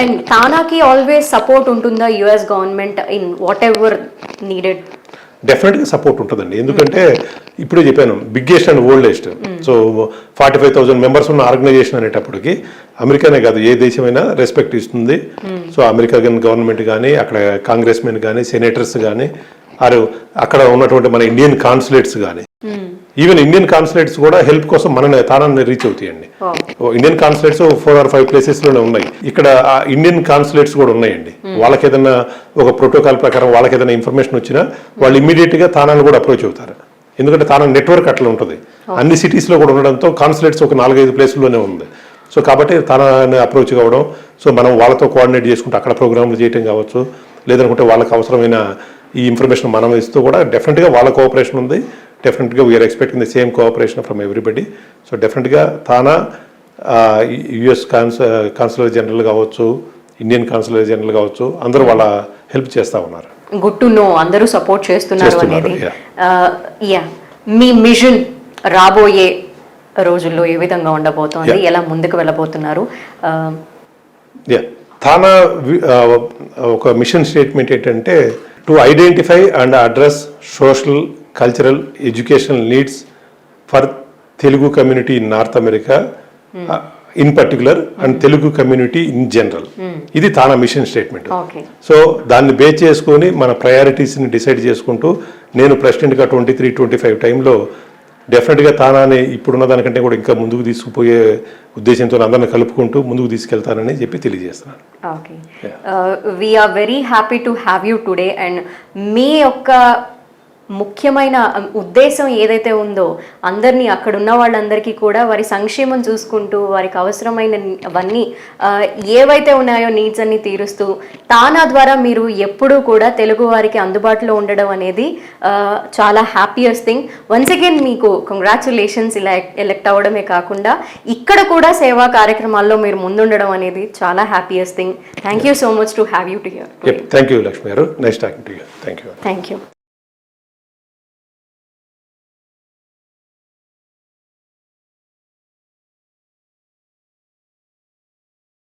అండ్ తానాకి ఆల్వేస్ సపోర్ట్ ఉంటుందా US government in what ever needed? డెఫినెట్గా సపోర్ట్ ఉంటుందండి. ఎందుకంటే ఇప్పుడే చెప్పాను biggest and oldest. So 45,000 members ఉన్న ఆర్గనైజేషన్ అనేటప్పటికి అమెరికానే కాదు ఏ దేశమైనా రెస్పెక్ట్ ఇస్తుంది. సో అమెరికన్ గవర్నమెంట్ కానీ అక్కడ కాంగ్రెస్ మెన్ కానీ సెనేటర్స్ కానీ అక్కడ ఉన్నటువంటి మన ఇండియన్ కాన్సులేట్స్ కానీ ఈవెన్ ఇండియన్ కాన్సులేట్స్ కూడా హెల్ప్ కోసం మన తానాన్ని రీచ్ అవుతాయండి. ఇండియన్ కాన్సులేట్స్ 4 or 5 ప్లేసెస్లోనే ఉన్నాయి. ఇక్కడ ఇండియన్ కాన్సులేట్స్ కూడా ఉన్నాయండి. వాళ్ళకి ఏదైనా ఒక ప్రోటోకాల్ ప్రకారం వాళ్ళకి ఏదైనా ఇన్ఫర్మేషన్ వచ్చినా వాళ్ళు ఇమీడియట్గా తానాన్ని కూడా అప్రోచ్ అవుతారు. ఎందుకంటే తానా నెట్వర్క్ అట్లా ఉంటుంది. అన్ని సిటీస్లో కూడా ఉండడంతో కాన్సులేట్స్ ఒక 4-5 ప్లేసుల్లోనే ఉంది. సో కాబట్టి తానాన్ని అప్రోచ్ కావడం, సో మనం వాళ్ళతో కోఆర్డినేట్ చేసుకుంటూ అక్కడ ప్రోగ్రాంలు చేయటం కావచ్చు, లేదనుకుంటే వాళ్ళకి అవసరమైన ఈ ఇన్ఫర్మేషన్ మనం ఇస్తూ కూడా డెఫినెట్గా వాళ్ళ కోఆపరేషన్ ఉంది. డెఫినెట్గా we are expecting the same cooperation from everybody. So డెఫినెట్గా తానా యుఎస్ కాన్సులర్ జనరల్ కావచ్చు, ఇండియన్ కాన్సులర్ జనరల్ కావచ్చు, అందరూ వాళ్ళ హెల్ప్ చేస్తూ ఉన్నారు. గుడ్ టు నో అందరూ సపోర్ట్ చేస్తున్నారు అనేది. మీ మిషన్ రాబోయే రోజుల్లో ఏ విధంగా ఉండబోతోంది, ఎలా ముందుకు వెళ్ళబోతున్నారు? తానా ఒక మిషన్ స్టేట్మెంట్ ఏంటంటే to identify and address social, cultural, educational needs for Telugu community in north America in particular and Telugu community in general. ఇది తానా మిషన్ స్టేట్మెంట్. సో దాన్ని బేస్ చేసుకొని మన ప్రయారిటీస్ని డిసైడ్ చేసుకుంటూ నేను ప్రెసిడెంట్గా 23-25 టైంలో డెఫినెట్గా తానాని ఇప్పుడున్న దానికంటే కూడా ఇంకా ముందుకు తీసుకుపోయే ఉద్దేశంతో అందరిని కలుపుకుంటూ ముందుకు తీసుకెళ్తానని చెప్పి తెలియజేస్తున్నాను. Okay, we're very happy to have you today. And మీ యొక్క ముఖ్యమైన ఉద్దేశం ఏదైతే ఉందో అందరినీ అక్కడ ఉన్న వాళ్ళందరికీ కూడా వారి సంక్షేమం చూసుకుంటూ వారికి అవసరమైనవన్నీ ఏవైతే ఉన్నాయో నీడ్స్ అన్ని తీరుస్తూ తానా ద్వారా మీరు ఎప్పుడూ కూడా తెలుగు వారికి అందుబాటులో ఉండడం అనేది చాలా హ్యాపీయెస్ట్ థింగ్. వన్స్ అగైన్ మీకు కంగ్రాచులేషన్స్. ఇలా ఎలెక్ట్ అవ్వడమే కాకుండా ఇక్కడ కూడా సేవా కార్యక్రమాల్లో మీరు ముందుండడం అనేది చాలా happiest thing. Thank you so much to have you to here. Thank you Lakshmi garu. Nice talking to you. Thank you.